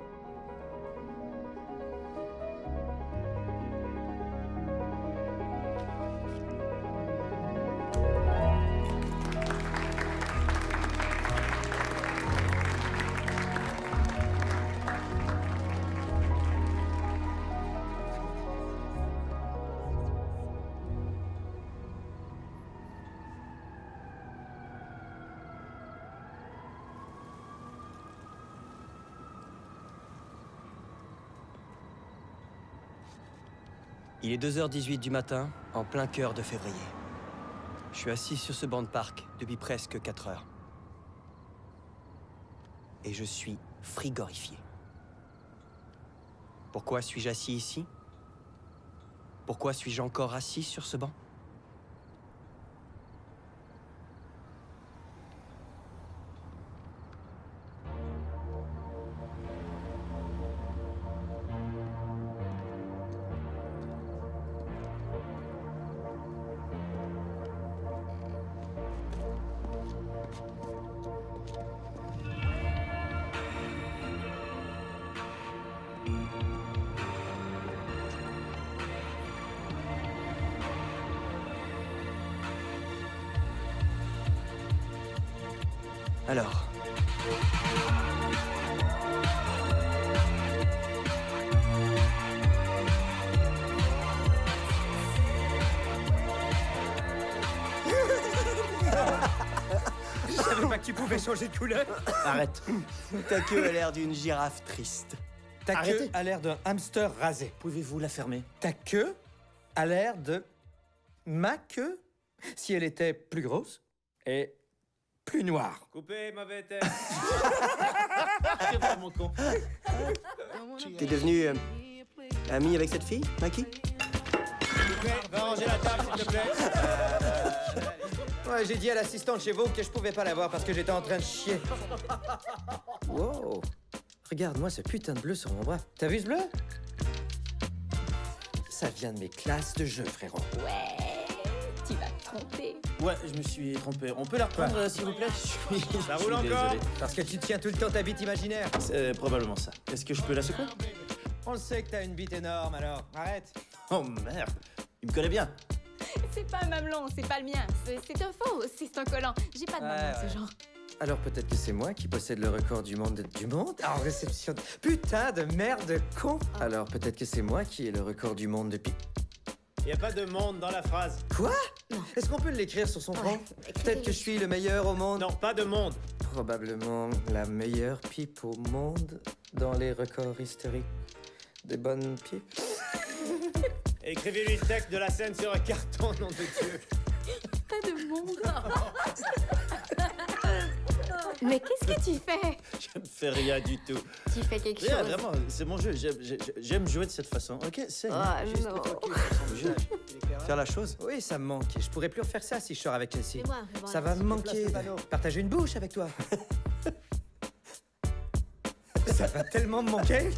Il est 2h18 du matin, en plein cœur de février. Je suis assis sur ce banc de parc depuis presque 4 heures. Et je suis frigorifié. Pourquoi suis-je assis ici? Pourquoi suis-je encore assis sur ce banc? Alors... Je savais pas que tu pouvais changer de couleur. Arrête. Ta queue a l'air d'une girafe triste. Ta queue a l'air d'un hamster rasé. Pouvez-vous la fermer? Ta queue a l'air de... ma queue, si elle était plus grosse et plus noire. Coupez, mauvais tête. C'est vraiment con. T'es devenu ami avec cette fille, Maki? Va ranger la table, s'il te plaît. Ouais, j'ai dit à l'assistante chez vous que je pouvais pas la voir parce que j'étais en train de chier. Wow. Regarde-moi ce putain de bleu sur mon bras. T'as vu ce bleu? Ça vient de mes classes de jeu, frérot. Ouais, tu vas te tromper. Ouais, je me suis trompé. On peut la reprendre, s'il vous plaît? Ça roule encore? Parce que tu tiens tout le temps ta bite imaginaire. C'est probablement ça. Est-ce que je peux la secouer? On le sait que t'as une bite énorme, alors arrête. Oh merde, il me connaît bien. C'est pas un mamelon, c'est pas le mien. C'est un faux, c'est un collant. J'ai pas de mamelon de ce genre. Alors peut-être que c'est moi qui possède le record du monde en réception de... Putain de merde con. Alors peut-être que c'est moi qui ai le record du monde de Y a pas de monde dans la phrase. Quoi? Est-ce qu'on peut l'écrire sur son front? Peut-être que je suis le meilleur au monde. Non, pas de monde. Probablement la meilleure pipe au monde dans les records historiques des bonnes pipes. Écrivez-lui le texte de la scène sur un carton, nom de Dieu. Pas de monde. Mais qu'est-ce que tu fais? Je ne fais rien du tout. Tu fais quelque Rien, chose. vraiment, c'est mon jeu. J'aime jouer de cette façon. Ok, c'est Oh non. Faire la chose? Oui, ça me manque. Je pourrais plus refaire ça si je sors avec Chelsea. C'est moi, Ça va me manquer. Partager une bouche avec toi. Ça va tellement me manquer.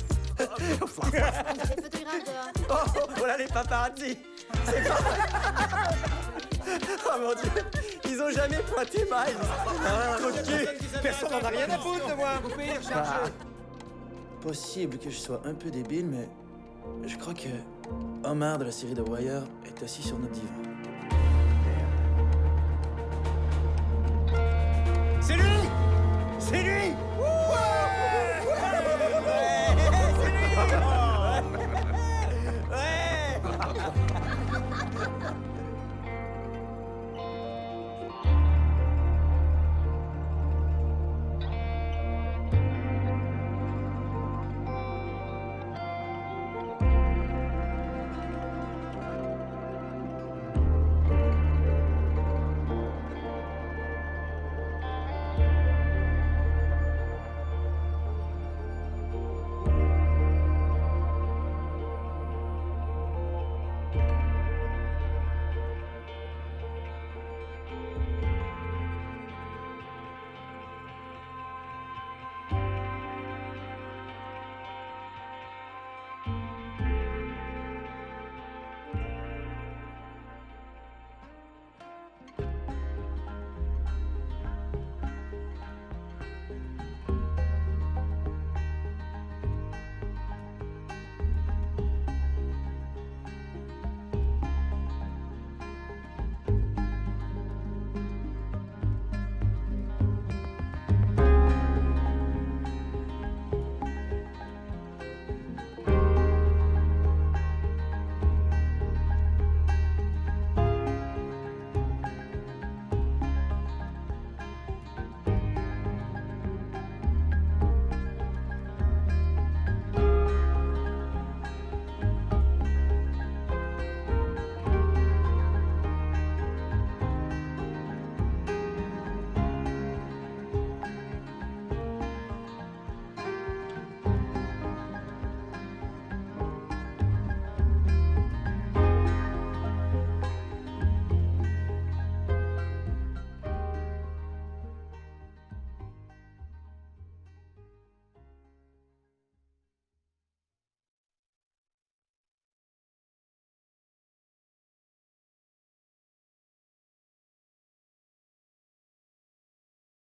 Oh, voilà les paparazzis. C'est pas... Oh mon Dieu, ils ont jamais pointé Miles. Ah, trop de cul. Personne n'en a rien à foutre de moi. Possible que je sois un peu débile, mais je crois que Omar de la série The Wire est assis sur notre divan.